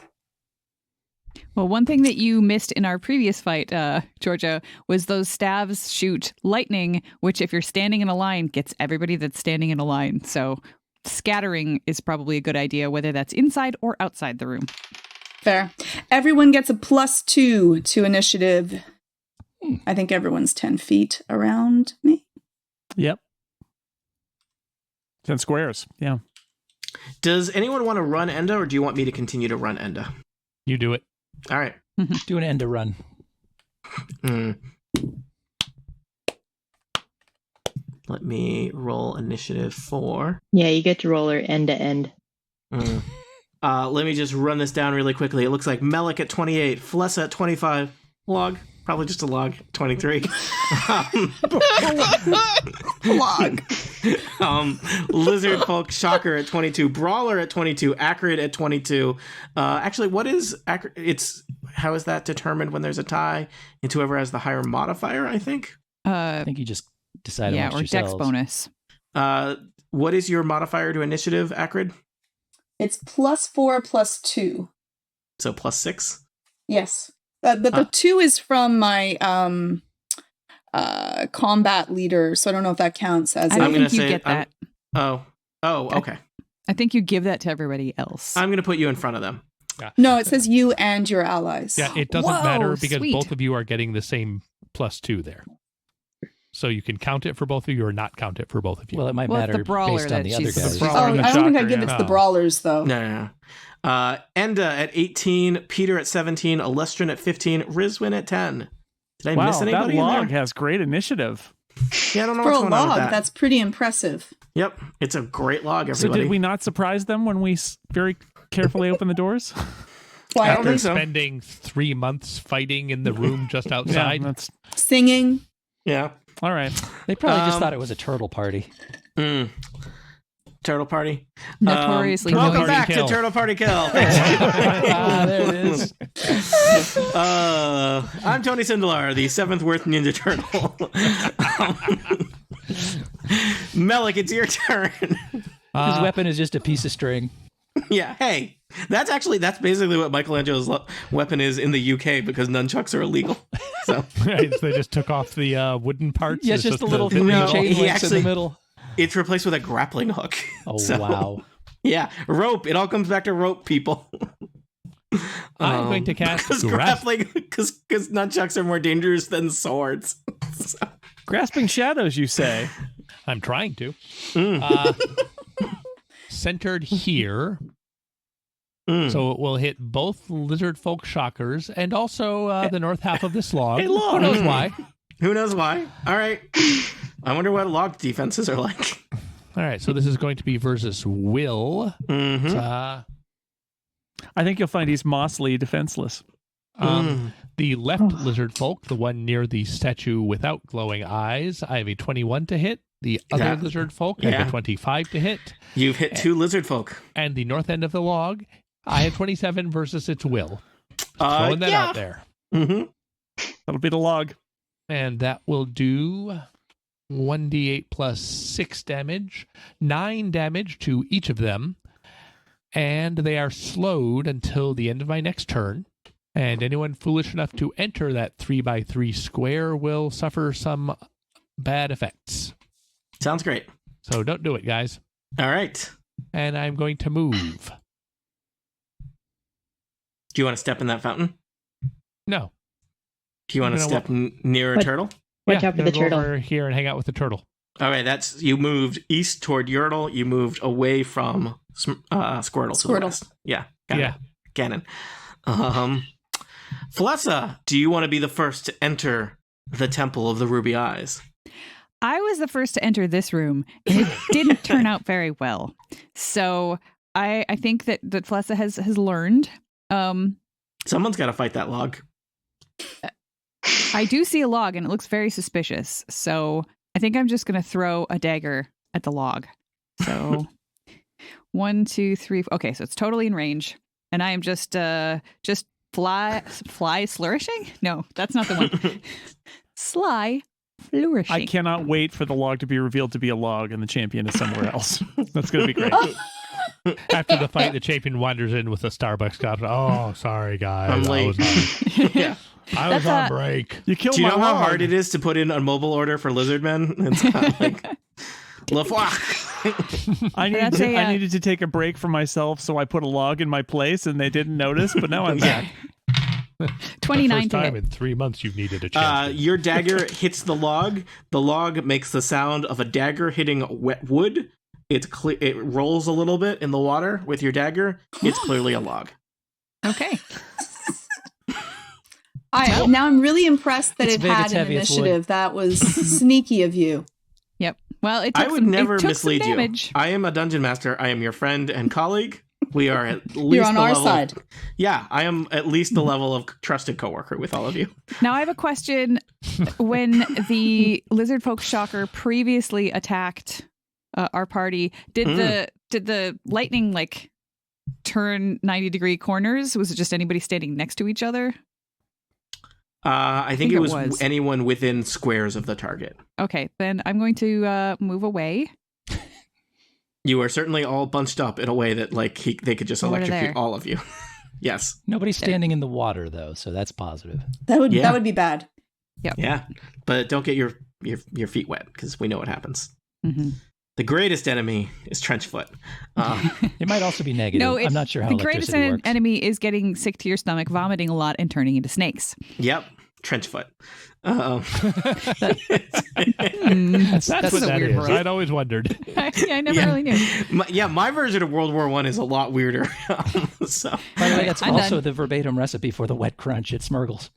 Well, one thing that you missed in our previous fight, Georgia, was those staves shoot lightning, which if you're standing in a line, gets everybody that's standing in a line. So scattering is probably a good idea, whether that's inside or outside the room. Fair. Everyone gets a +2 to initiative. I think everyone's 10 feet around me. Yep. 10 squares. Yeah. Does anyone want to run Enda, or do you want me to continue to run Enda? You do it. All right. Do an end to run. Let me roll initiative 4. Yeah, you get to roll her end to end. Let me just run this down really quickly. It looks like Melik at 28, Flessa at 25, Log, probably just a log, 23. Log. Lizard Folk Shocker at 22, Brawler at 22, Acrid at 22. Actually, what is Acrid? How is that determined when there's a tie? It's whoever has the higher modifier, I think. I think you just decide Yeah, amongst or yourselves. dex bonus. What is your modifier to initiative, Acrid? It's +4 +2. So +6. Yes. But the 2 is from my combat leader, so I don't know if that counts as I a... don't I'm gonna think you say- get that. Oh, okay. I think you give that to everybody else. I'm going to put you in front of them. No, it says you and your allies. Yeah, it doesn't Whoa, matter because sweet. both of you are getting the same +2 there. So you can count it for both of you or not count it for both of you. Well, it might Well, it's matter the brawler based on that the other she's- guys. The brawler. Oh, and the I don't think shocker, I'd give it yeah. to the brawlers, though. No. Enda at 18, Peter at 17, Alestrin at 15, Rizwin at 10. Did I Wow, miss that anybody in log there? has great initiative. Yeah, I don't know For what's a going on with log, that. that's pretty impressive. Yep, it's a great log, So everybody. did we not surprise them when we very carefully opened the doors? I don't After think so. spending 3 months fighting in the room just Yeah, outside. that's Singing. Yeah. all right. They probably just Um, thought it was a turtle party. Mm. Turtle Party. Notoriously Welcome noisy. back Kill. to Turtle Party Kill. There it is. I'm Tony Sindelar, the 7th worst Ninja Turtle. Melik, it's your turn. His weapon is just a piece of string. Yeah, hey, that's basically what Michelangelo's weapon is in the UK because nunchucks are illegal. So Right, so they just took off the wooden parts. Yeah, it's just a little the- three No, chain he links in actually- the middle. it's replaced with a grappling hook. Oh, So, wow. Yeah, rope. It all comes back to rope, people. I'm going to cast because grappling because nunchucks are more dangerous than swords. So, Grasping shadows, you say? I'm trying to. mm, Centered here. mm. So it will hit both lizard folk shockers and also the north half of this log. Hey, log. Who knows why? Who knows why? All right. I wonder what log defenses are like. All right, so this is going to be versus Will. Mm-hmm. I think you'll find he's mossly defenseless. The left lizard folk, the one near the statue without glowing eyes, I have a 21 to hit. The other Yeah. lizard folk, I have Yeah. a 25 to hit. You've hit 2 lizard folk. And the north end of the log, I have 27 versus its Will. Throwing that yeah. out there. Mm-hmm. That'll be the log. And that will do 1d8 plus 6 damage, 9 damage to each of them. And they are slowed until the end of my next turn. And anyone foolish enough to enter that 3x3 square will suffer some bad effects. Sounds great. So don't do it, guys. All right. And I'm going to move. Do you want to step in that fountain? No. Do you want to You know step near a What? turtle? Watch Yeah, out for I'm the gonna go turtle. over here and hang out with the turtle. All right, that's you moved east toward Yertle. You moved away from Squirtle. To the Squirtle. west. Yeah. Got Yeah. it. Ganon. Falessa, do you want to be the first to enter the Temple of the Ruby Eyes? I was the first to enter this room, and it didn't turn out very well. So I think that Flessa has learned. Someone's got to fight that log. I do see a log, and it looks very suspicious. So I think I'm just going to throw a dagger at the log. So 1, 2, 3. Okay, so it's totally in range, and I am just fly flourishing. No, that's not the one. Sly flourishing. I cannot wait for the log to be revealed to be a log and the champion is somewhere else. That's going to be great. After the fight, the champion wanders in with a Starbucks cup. Oh, sorry, guys. I'm late. Yeah. I was That's on a- break. You killed Do you my know how log. hard it is to put in a mobile order for Lizardmen? It's not like Lafoire. I That's needed to take a break for myself, so I put a log in my place, and they didn't notice. But now I'm back. 29 First to time hit. in 3 months you've needed a chance. Your dagger hits the log. The log makes the sound of a dagger hitting wet wood. It rolls a little bit in the water with your dagger. It's clearly a log. Okay. Now I'm really impressed that It's it big, had it's an heavy, it's wood. initiative. That was sneaky of you. Yep. Well, it took I would some, never it took mislead some you. damage. I am a dungeon master. I am your friend and colleague. We are at least You're on the our level. side. Yeah, I am at least the level of trusted coworker with all of you. Now I have a question. When the lizard folk shocker previously attacked our party, did the lightning like turn 90-degree corners? Was it just anybody standing next to each other? I think it was was. anyone within squares of the target. Okay, then I'm going to move away. You are certainly all bunched up in a way that like they could just Over electrocute there. all of you. Yes. Nobody's standing in the water, though, so that's positive. That would Yeah. that would be bad. Yeah. But don't get your feet wet because we know what happens. Mm-hmm. The greatest enemy is Trenchfoot. It might also be negative. No, I'm not sure how the greatest electricity works. enemy is getting sick to your stomach, vomiting a lot, and turning into snakes. Yep. Trenchfoot. That's That's what a that weird is. world. I'd always wondered. I never Yeah. really knew. My version of World War I is a lot weirder. So, By the way, that's I'm also done. the verbatim recipe for the wet crunch at Smurgles.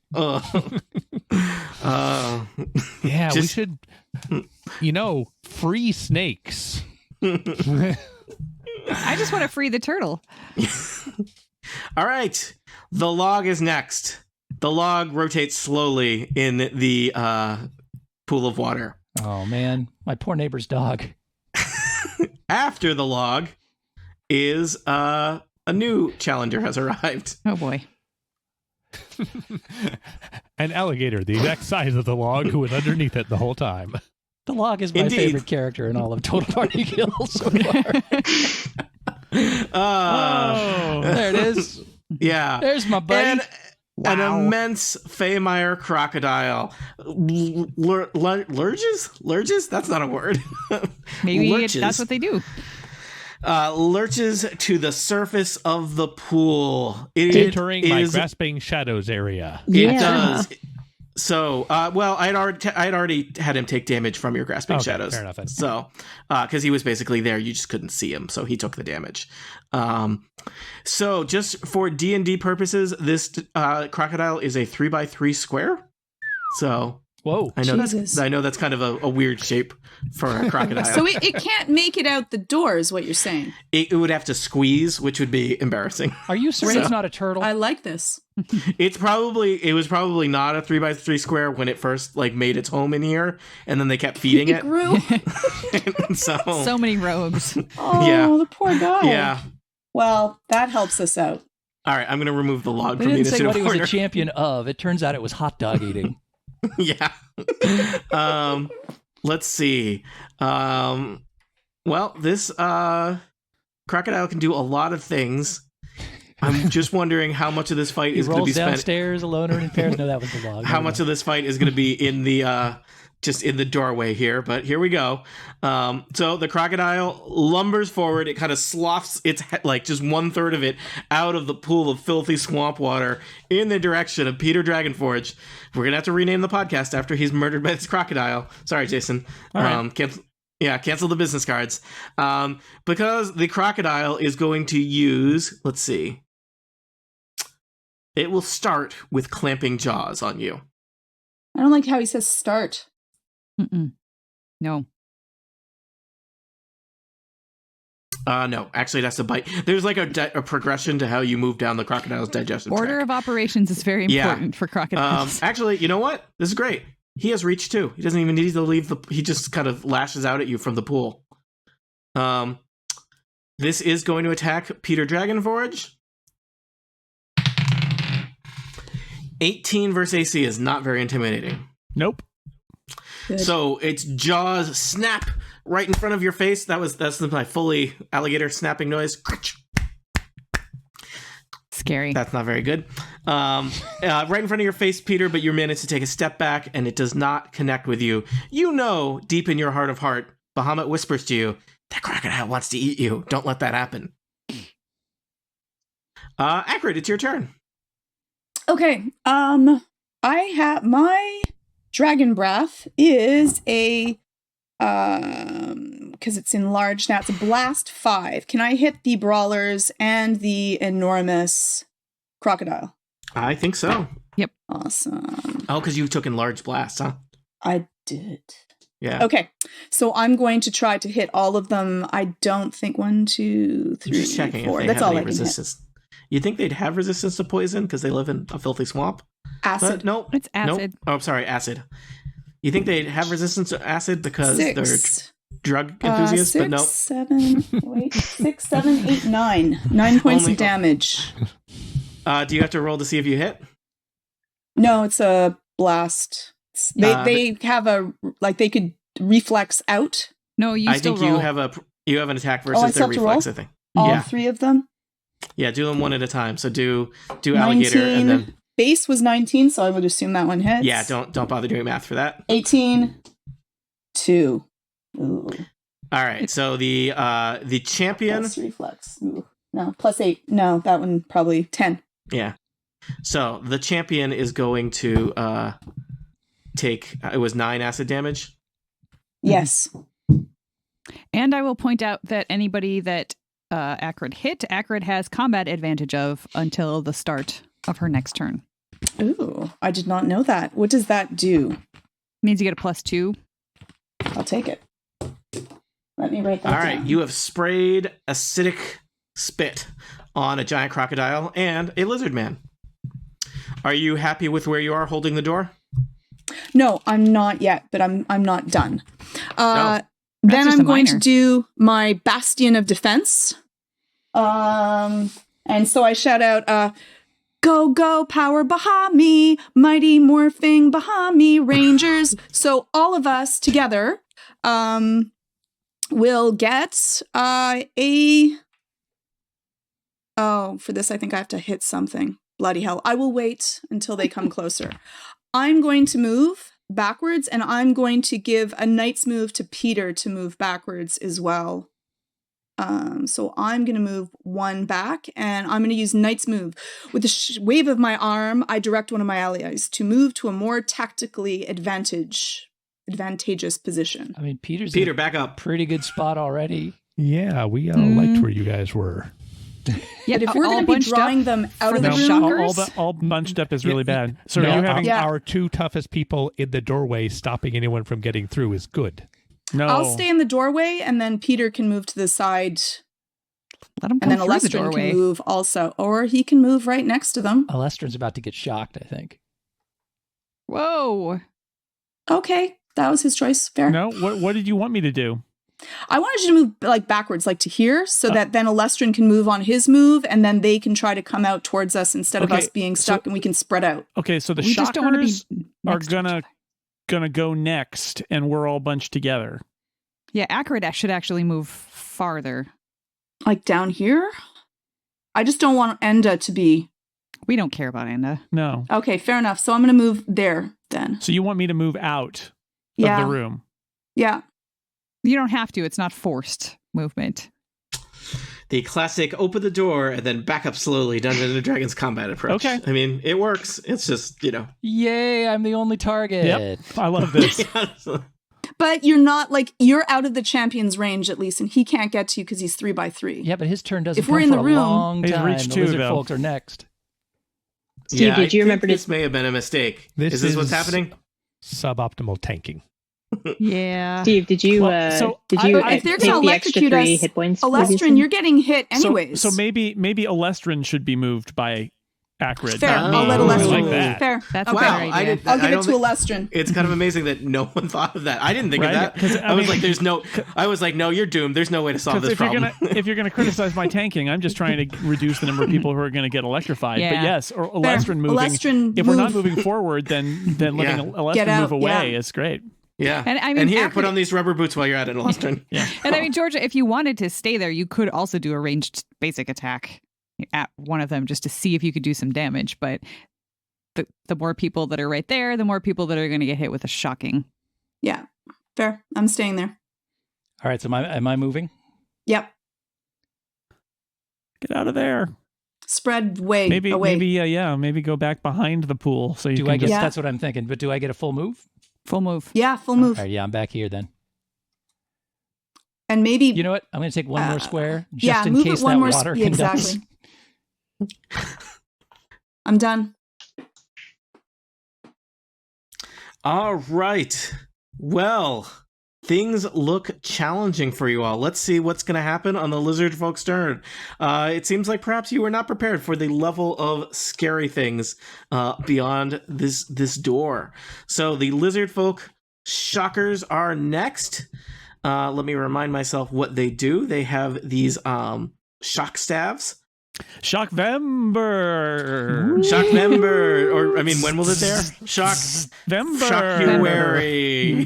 Yeah, we Just- should, free snakes. I just want to free the turtle. All right. The log is next. The log rotates slowly in the pool of water. Oh man, my poor neighbor's dog. After the log is a new challenger has arrived. Oh boy. An alligator, the exact size of the log, who was underneath it the whole time. The log is my Indeed. favorite character in all of Total Party Kill so far. There it is. Yeah. There's my buddy. And an Wow. immense Faemire crocodile lurches? That's not a word. Maybe Lurches. that's what they do. Lurches to the surface of the pool. It Entering my is- grasping shadows area. It Yeah. does. So, I'd already had him take damage from your grasping Okay, shadows. fair enough then. So, because he was basically there, you just couldn't see him, so he took the damage. So just for D&D purposes, this crocodile is a 3x3 square. So Whoa. I know Jesus. that's kind of a weird shape for a crocodile. So it can't make it out the door, is what you're saying. it would have to squeeze, which would be embarrassing. Are you certain So- it's not a turtle? I like this. It was probably not a 3x3 square when it first made its home in here, and then they kept feeding It it. grew. so So many rogues. Oh, Yeah. the poor guy. yeah. Well, that helps us out. All right, I'm going to remove the log They from the didn't say initiative what he was order. a champion of. It turns out it was hot dog eating. Yeah. Let's see. Well, this crocodile can do a lot of things. I'm just wondering how much of this fight He is going to rolls be spent. downstairs alone or in pairs. No, that was the log. How much of this fight is going to be in the just in the doorway here? But here we go. So the crocodile lumbers forward. It kind of sloughs its head, just 1/3 of it out of the pool of filthy swamp water in the direction of Peter Dragonforge. We're gonna have to rename the podcast after he's murdered by this crocodile. Sorry, Jason. All right. Cancel the business cards. Because the crocodile is going to use. Let's see. It will start with clamping jaws on you. I don't like how he says start. Mm-mm. No. No, actually, that's a bite. There's a progression to how you move down the crocodile's digestive Order tract. of operations is very Yeah. important for crocodiles. Actually, you know what? This is great. He has reach too. He doesn't even need to leave he just kind of lashes out at you from the pool. This is going to attack Peter Dragonforge. 18 versus AC is not very intimidating. Nope. Good. So its jaws snap right in front of your face. That's my fully alligator snapping noise. Scary. That's not very good. Right in front of your face, Peter, but you manage to take a step back and it does not connect with you. You know, deep in your heart of heart, Bahamut whispers to you, that crocodile wants to eat you. Don't let that happen. Akrid, it's your turn. Okay. I have my dragon breath is a because it's enlarged now. It's a blast 5. Can I hit the brawlers and the enormous crocodile? I think so. Awesome. Oh, because you took enlarged blasts, huh? I did. Yeah. Okay, so I'm going to try to hit all of them. I don't think 1, 2, 3, Just checking 4. if they That's have all any I can hit. resistance. You think they'd have resistance to poison because they live in a filthy swamp? Acid. But nope. It's acid. Nope. Oh, I'm sorry, acid. You think they'd have resistance to acid because 6. they're drug enthusiasts? 6, But nope. 7, wait, 6, 7, 8, 9. 9 points Only- of damage. Do you have to roll to see if you hit? No, it's a blast. They have they could reflex out No, you I still think roll. you have an attack I versus still their have to roll? reflex, I think. all Yeah. 3 of them. Yeah, do them one at a time. So do alligator and 19. then Base was 19, so I would assume that one hits. yeah, don't bother doing math for that. 18, 2. Ooh, All right. So the champion, plus reflex. Ooh. No, plus 8. No, that one probably 10. yeah. So the champion is going to take it was 9 acid damage. Yes. And I will point out that anybody that Akrid hit, Akrid has combat advantage of until the start of her next turn. Ooh, I did not know that. What does that do? Means you get a +2. I'll take it. Let me write that All right, down. you have sprayed acidic spit on a giant crocodile and a lizard man. Are you happy with where you are holding the door? No, I'm not yet, but I'm not done. No. Then just I'm a going to minor. do my bastion of defense. And so I shout out, go, go, power Bahami, mighty morphing Bahami Rangers. So all of us together will get for this I think I have to hit something. Bloody hell. I will wait until they come closer. I'm going to move backwards, and I'm going to give a knight's move to Peter to move backwards as well. So I'm going to move one back, and I'm going to use knight's move. With a wave of my arm, I direct one of my allies to move to a more tactically advantageous position. I mean, Peter's Peter, in back a up. pretty good spot already. Yeah, we liked where you guys were. Yeah, But if we're going to be drawing them out of the the room, shockers? all bunched up is really Yeah, bad. So No, are you having... Yeah. our two toughest people in the doorway stopping anyone from getting through is good. No. I'll stay in the doorway, and then Peter can move to the side, Let them and come then through the Alestrin doorway. can move also, or he can move right next to them. Alestrin's about to get shocked, I think. Whoa. Okay, that was his choice. Fair. No? What did you want me to do? I wanted you to move like backwards, like to here, so that then Alestrin can move on his move, and then they can try to come out towards us instead of Okay, us being stuck, and we can spread out. Okay, so the We just don't want to be shockers are next to each other. gonna go next, and we're all bunched together. Yeah, Acrid should actually move farther. Like down here? I just don't want Enda to be... We don't care about Enda. No. Okay, fair enough. So I'm going to move there then. So you want me to move out Yeah. of the room? Yeah. You don't have to. It's not forced movement. The classic open the door and then back up slowly Dungeons and Dragons combat approach. Okay. I mean, it works. It's just, Yay, I'm the only target. Yep. I love this. But you're not like, you're out of the champion's range at least, and he can't get to you because he's 3x3. Yeah, but his turn doesn't If we're come in for the a room- long He's time. reached The two, lizard though. folks are next. Steve, did you remember this to? may have been a mistake. This Is this what's is- happening? Suboptimal tanking. Yeah. Steve, did you? Well, so did you If they're take gonna the extra electrocute 3 us, hit points? Alestrin, previously? you're getting hit anyways. So maybe Alestrin should be moved by Acrid. Fair. not I'll me. let Oh. Alestrin Like move. that. Fair. That's Okay. a better Wow, idea. I did. I'll give I it don't to think- Alestrin. It's kind of amazing that no one thought of that. I didn't think Right? of that. 'Cause, I was mean- like, "There's no." I was like, "No, you're doomed. There's no way to solve Because this if you're problem." gonna if you're gonna criticize my tanking, I'm just trying to reduce the number of people who are gonna get electrified. But Yeah. yes, or Fair. Alestrin moving. Alestrin If we're not move. moving forward, then letting Yeah. Alestrin Get out, move away yeah. is great. Yeah. And I mean, here, Acrid- put on these rubber boots while you're at it, Alestrin. Yeah. And I mean, Georgia, if you wanted to stay there, you could also do a ranged basic attack at one of them just to see if you could do some damage. But the more people that are right there, the more people that are going to get hit with a shocking. Yeah. Fair. I'm staying there. All right, so am I moving? Yep. Get out of there. Spread away. Maybe away. maybe go back behind the pool so you Do can I get? just Yeah. That's what I'm thinking. But do I get a full move? Full move. Yeah, full move. All right, yeah, I'm back here then. And maybe You know what? I'm going to take one more square just yeah, in move case it one that more water yeah, conducts. exactly. I'm done. All right. Well, things look challenging for you all. Let's see what's going to happen on the lizard folk's turn. It seems like perhaps you were not prepared for the level of scary things beyond this door. So the lizard folk shockers are next. Let me remind myself what they do. They have these shock staves. Shockvember. Shock member, or I mean, when will it air? Shock Vember.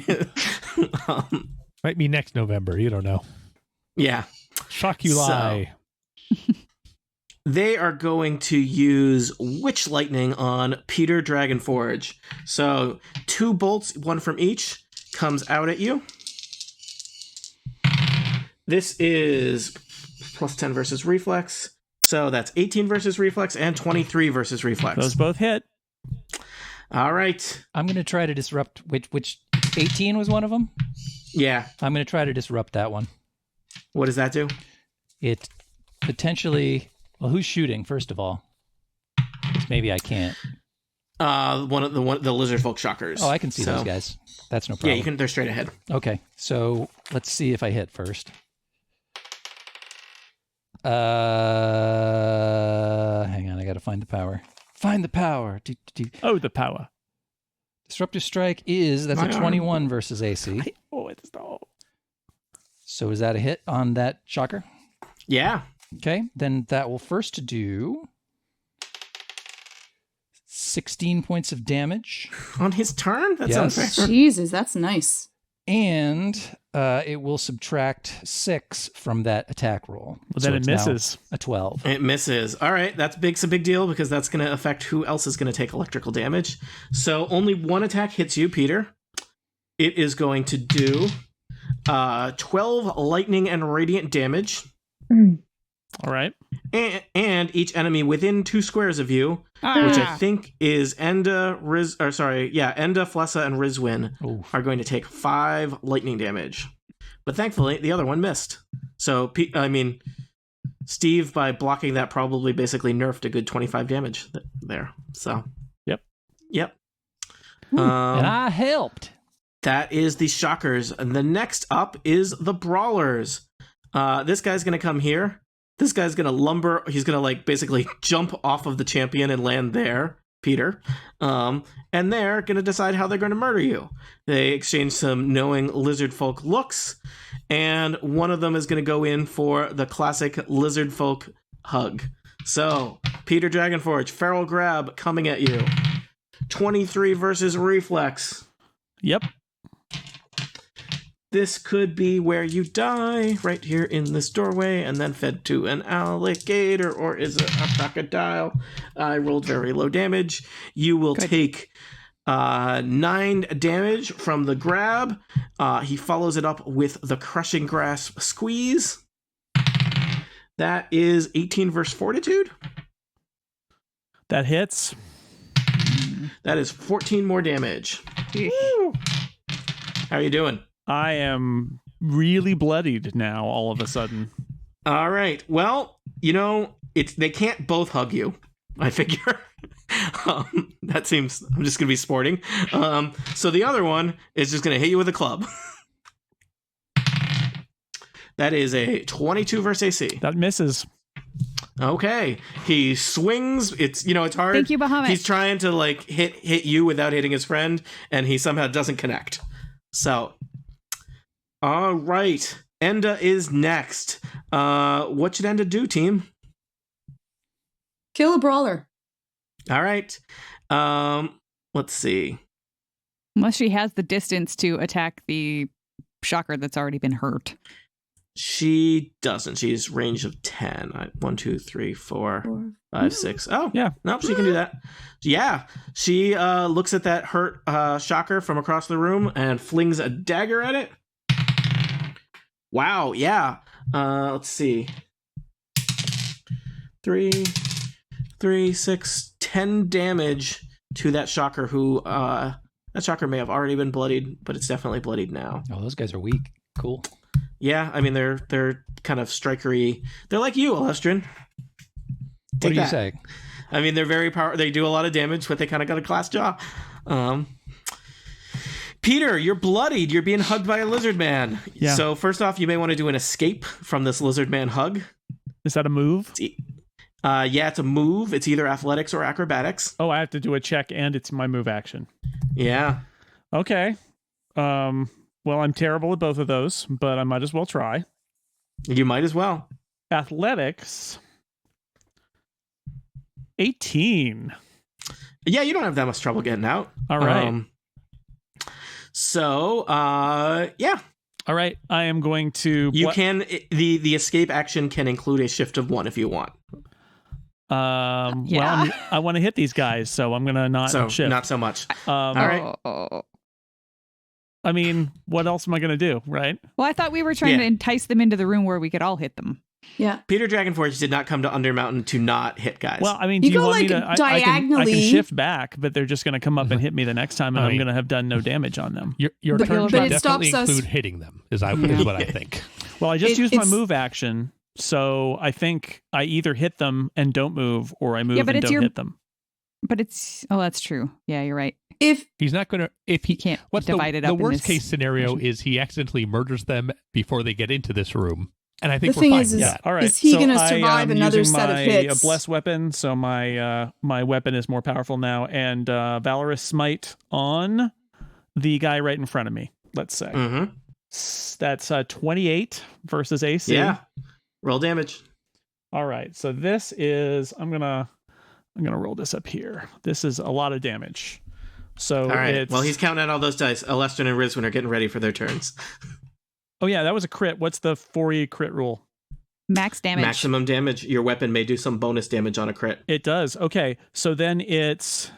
Shockuary. Might be next November. You don't know. Yeah. Shock you So- lie. They are going to use Witch Lightning on Peter Dragonforge. So 2 bolts, one from each, comes out at you. This is plus 10 versus reflex. So that's 18 versus reflex and 23 versus reflex. Those both hit. All right. I'm going to try to disrupt which 18 was one of them. Yeah. I'm going to try to disrupt that one. What does that do? It potentially. Well, who's shooting first of all? 'Cause maybe I can't. One of the lizard folk shockers. Oh, I can see those guys. That's no problem. Yeah, you can. They're straight ahead. Okay, so let's see if I hit first. Hang on, I got to find the power. Find the power. Oh, the power. Disruptive strike that's a 21 versus AC. Oh, it's not. So is that a hit on that shocker? Yeah. Okay, then that will first do 16 points of damage. On his turn? That's Yes. unfair. Jesus, that's nice. And it will subtract 6 from that attack roll. Well, then it it's now misses. a 12. It misses. All right, it's a big deal because that's going to affect who else is going to take electrical damage. So only one attack hits you, Peter. It is going to do 12 lightning and radiant damage. All right. And each enemy within 2 squares of you, which I think is Enda, Flessa, and Rizwin, Oof. are going to take 5 lightning damage. But thankfully, the other one missed. So, Steve, by blocking that, probably basically nerfed a good 25 damage there. So, yep. And I helped. That is the shockers. And the next up is the brawlers. This guy's going to come here. This guy's going to lumber. He's going to basically jump off of the champion and land there, Peter. And they're going to decide how they're going to murder you. They exchange some knowing lizard folk looks. And one of them is going to go in for the classic lizard folk hug. So, Peter Dragonforge, feral grab coming at you. 23 versus reflex. Yep. This could be where you die, right here in this doorway, and then fed to an alligator, or is it a crocodile? I rolled very low damage. You will take 9 damage from the grab. He follows it up with the crushing grasp squeeze. That is 18 versus fortitude. That hits. That is 14 more damage. How are you doing? I am really bloodied now, all of a sudden. All right. Well, they can't both hug you, I figure. That seems, I'm just going to be sporting. So the other one is just going to hit you with a club. That is a 22 versus AC. That misses. Okay. He swings. It's hard. Thank you, Bahamut. He's trying to hit you without hitting his friend, and he somehow doesn't connect. So, all right. Enda is next. What should Enda do, team? Kill a brawler. All right. Let's see. Unless she has the distance to attack the shocker that's already been hurt. She doesn't. She's range of 10. 1, 2, 3, 4, 5, 6. Oh, yeah. Nope, she can do that. Yeah. She looks at that hurt shocker from across the room and flings a dagger at it. Wow. Yeah. Let's see. 3, 6, 10 damage to that shocker who, that shocker may have already been bloodied, but it's definitely bloodied now. Oh, those guys are weak. Cool. Yeah, I mean they're kind of strikery. They're like you, Alestrin. What do you say? I mean they're very powerful. They do a lot of damage, but they kind of got a glass jaw. Peter, you're bloodied. You're being hugged by a lizard man. Yeah. So first off, you may want to do an escape from this lizard man hug. Is that a move? Yeah, it's a move. It's either athletics or acrobatics. Oh, I have to do a check, and it's my move action. Yeah. Okay. Well, I'm terrible at both of those, but I might as well try. You might as well. Athletics. 18. Yeah, you don't have that much trouble getting out. All right. Yeah. All right. I am going to... You can... The escape action can include a shift of 1 if you want. Well, I want to hit these guys, so I'm going to not shift. Not so much. All right. I mean, what else am I going to do, right? Well, I thought we were trying to entice them into the room where we could all hit them. Yeah. Peter Dragonforge did not come to Undermountain to not hit guys. Well, I mean, do you want me to... diagonally. I can shift back, but they're just going to come up and hit me the next time, and I'm going to have done no damage on them. Your But- turn but should it definitely stops us- include hitting them, is what I think. Well, I just used my it's- move action, so I think I either hit them and don't move, or I move and don't hit them. But it's that's true. Yeah, you're right. If He's not going to if He he can't what's divide it the up. in worst this case scenario version. is he accidentally murders them before they get into this room. And I think The we're thing fine. is yeah. All right. Is he so gonna I survive am another using set of my hits? blessed weapon, so my weapon is more powerful now, and Valorous Smite on the guy right in front of me. Let's say Mm-hmm. that's 28 versus AC. Yeah. Roll damage. All right. So this is I'm gonna roll this up here. This is a lot of damage. So All right. it's Well, he's counting out all those dice. Alestrin and Rizwin are getting ready for their turns. oh yeah, that was a crit. What's the 4E crit rule? Max damage. Maximum damage. Your weapon may do some bonus damage on a crit. It does. Okay. So then it's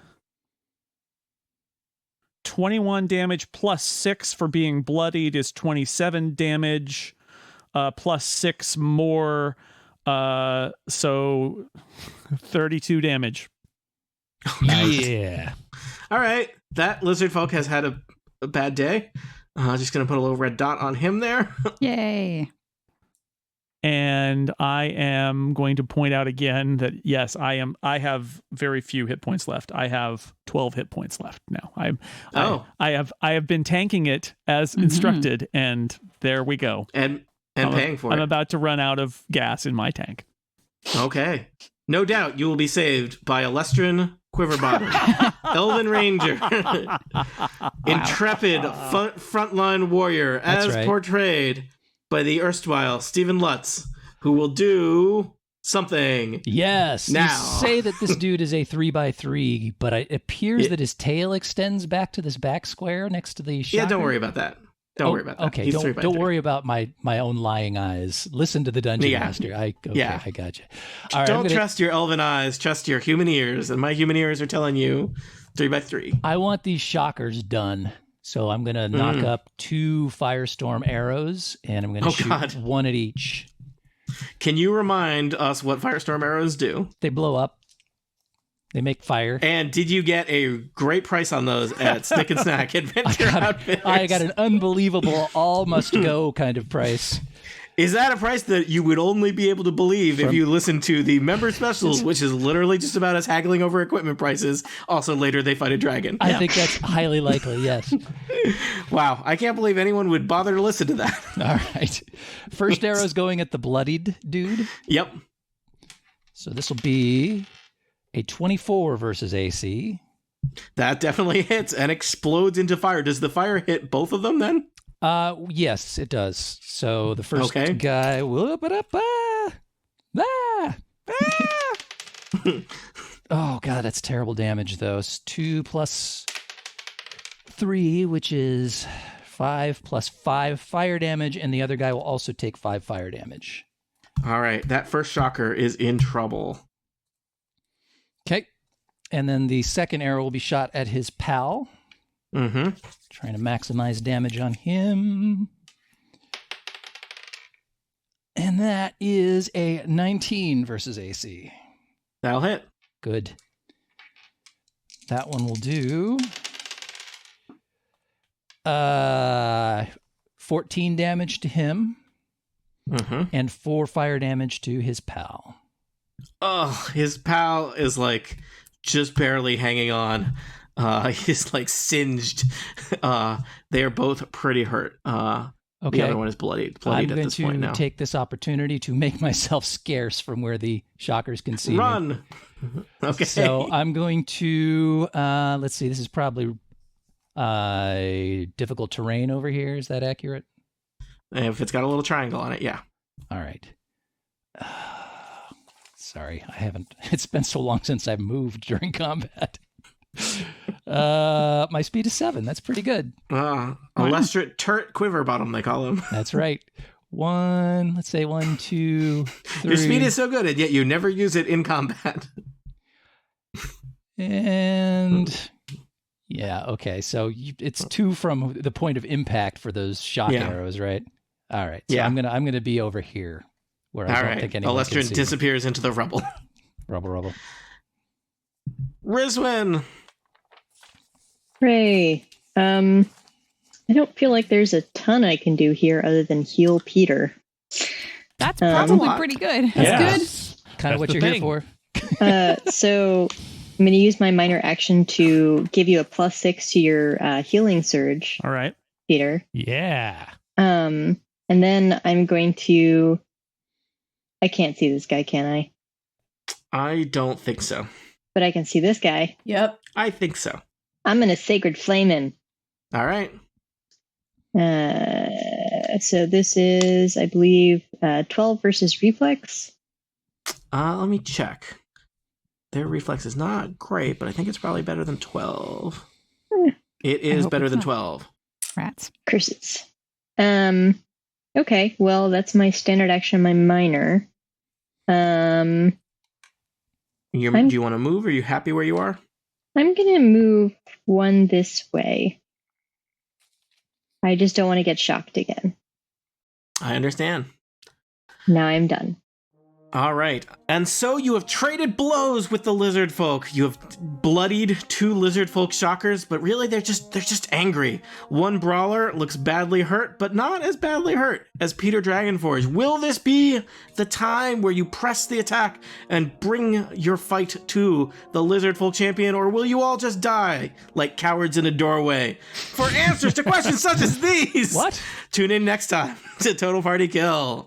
21 damage plus 6 for being bloodied is 27 damage, plus 6 more, so 32 damage. Yeah. All right. That lizard folk has had a bad day. Just going to put a little red dot on him there. Yay. And I am going to point out again that yes, I have very few hit points left. I have 12 hit points left now. I have been tanking it as instructed, and there we go. And paying for I'm it. about to run out of gas in my tank. Okay. No doubt you will be saved by Alestrin Quiverbottom, Elven Ranger, intrepid frontline warrior, That's as right. portrayed by the erstwhile Stephen Lutz, who will do something. Yes. Now. You say that this dude is a 3x3, but it appears that his tail extends back to this back square next to the shocker. Yeah, don't worry about that. Don't worry about that. Okay, He's don't worry about my own lying eyes. Listen to the dungeon Yeah. master. I got you. All right, Don't trust your elven eyes. Trust your human ears. And my human ears are telling you 3x3. I want these shockers done. So I'm going to knock up 2 firestorm arrows, and I'm going to shoot God. 1 at each. Can you remind us what firestorm arrows do? They blow up. They make fire. And did you get a great price on those at Snick and Snack Adventure Outfitters? I got an unbelievable all must go kind of price. Is that a price that you would only be able to believe if you listen to the member specials, which is literally just about us haggling over equipment prices? Also, later they fight a dragon. I think that's highly likely, yes. Wow, I can't believe anyone would bother to listen to that. All right. First arrow's going at the bloodied dude. Yep. So this will be a 24 versus AC. That definitely hits and explodes into fire. Does the fire hit both of them then? Yes, it does. So the first Okay. guy, oh god, that's terrible damage though. It's 2 plus 3, which is 5 plus 5 fire damage, and the other guy will also take 5 fire damage. All right, that first shocker is in trouble. Okay. And then the second arrow will be shot at his pal. Mm-hmm. Trying to maximize damage on him. And that is a 19 versus AC. That'll hit. Good. That one will do 14 damage to him Mm-hmm. and 4 fire damage to his pal. Oh, his pal is like just barely hanging on. He's like singed. They are both pretty hurt. Okay. The other one is bloodied I'm at going this point to now. take this opportunity to make myself scarce from where the shockers can see me. Run. Okay. So I'm going to, let's see, this is probably difficult terrain over here. Is that accurate? If it's got a little triangle on it, yeah. All right. Sorry, I haven't. It's been so long since I've moved during combat. My speed is 7. That's pretty good. Alestrit Turt Quiverbottom, they call him. That's right. 1, let's say 1, 2, 3. Your speed is so good, and yet you never use it in combat. And yeah, okay. So it's 2 from the point of impact for those shock arrows, right? All right. So Yeah. I'm gonna be over here where I All don't right. think anyone can Alestrin see me. disappears into the rubble. Rubble. Rizwin. Hooray. I don't feel like there's a ton I can do here other than heal Peter. That's a probably lot. pretty good. That's Yes. Kind of That's what the you're thing. here for. So I'm going to use my minor action to give you a +6 to your healing surge, All right. Peter. Yeah. And then I'm going to. I can't see this guy, can I? I don't think so. But I can see this guy. Yep. I think so. I'm going to Sacred Flame him. All right. So this is, I believe, 12 versus reflex. Let me check. Their reflex is not great, but I think it's probably better than 12. It is hope better it's than not. 12. Rats. Curses. Okay, well, that's my standard action, my minor. Do you want to move? Are you happy where you are? I'm going to move one this way. I just don't want to get shocked again. I understand. Now I'm done. All right. And so you have traded blows with the lizard folk. You have bloodied 2 lizard folk shockers, but really they're just angry. One brawler looks badly hurt, but not as badly hurt as Peter Dragonforge. Will this be the time where you press the attack and bring your fight to the lizard folk champion, or will you all just die like cowards in a doorway? For answers to questions such as these, What? tune in next time to Total Party Kill.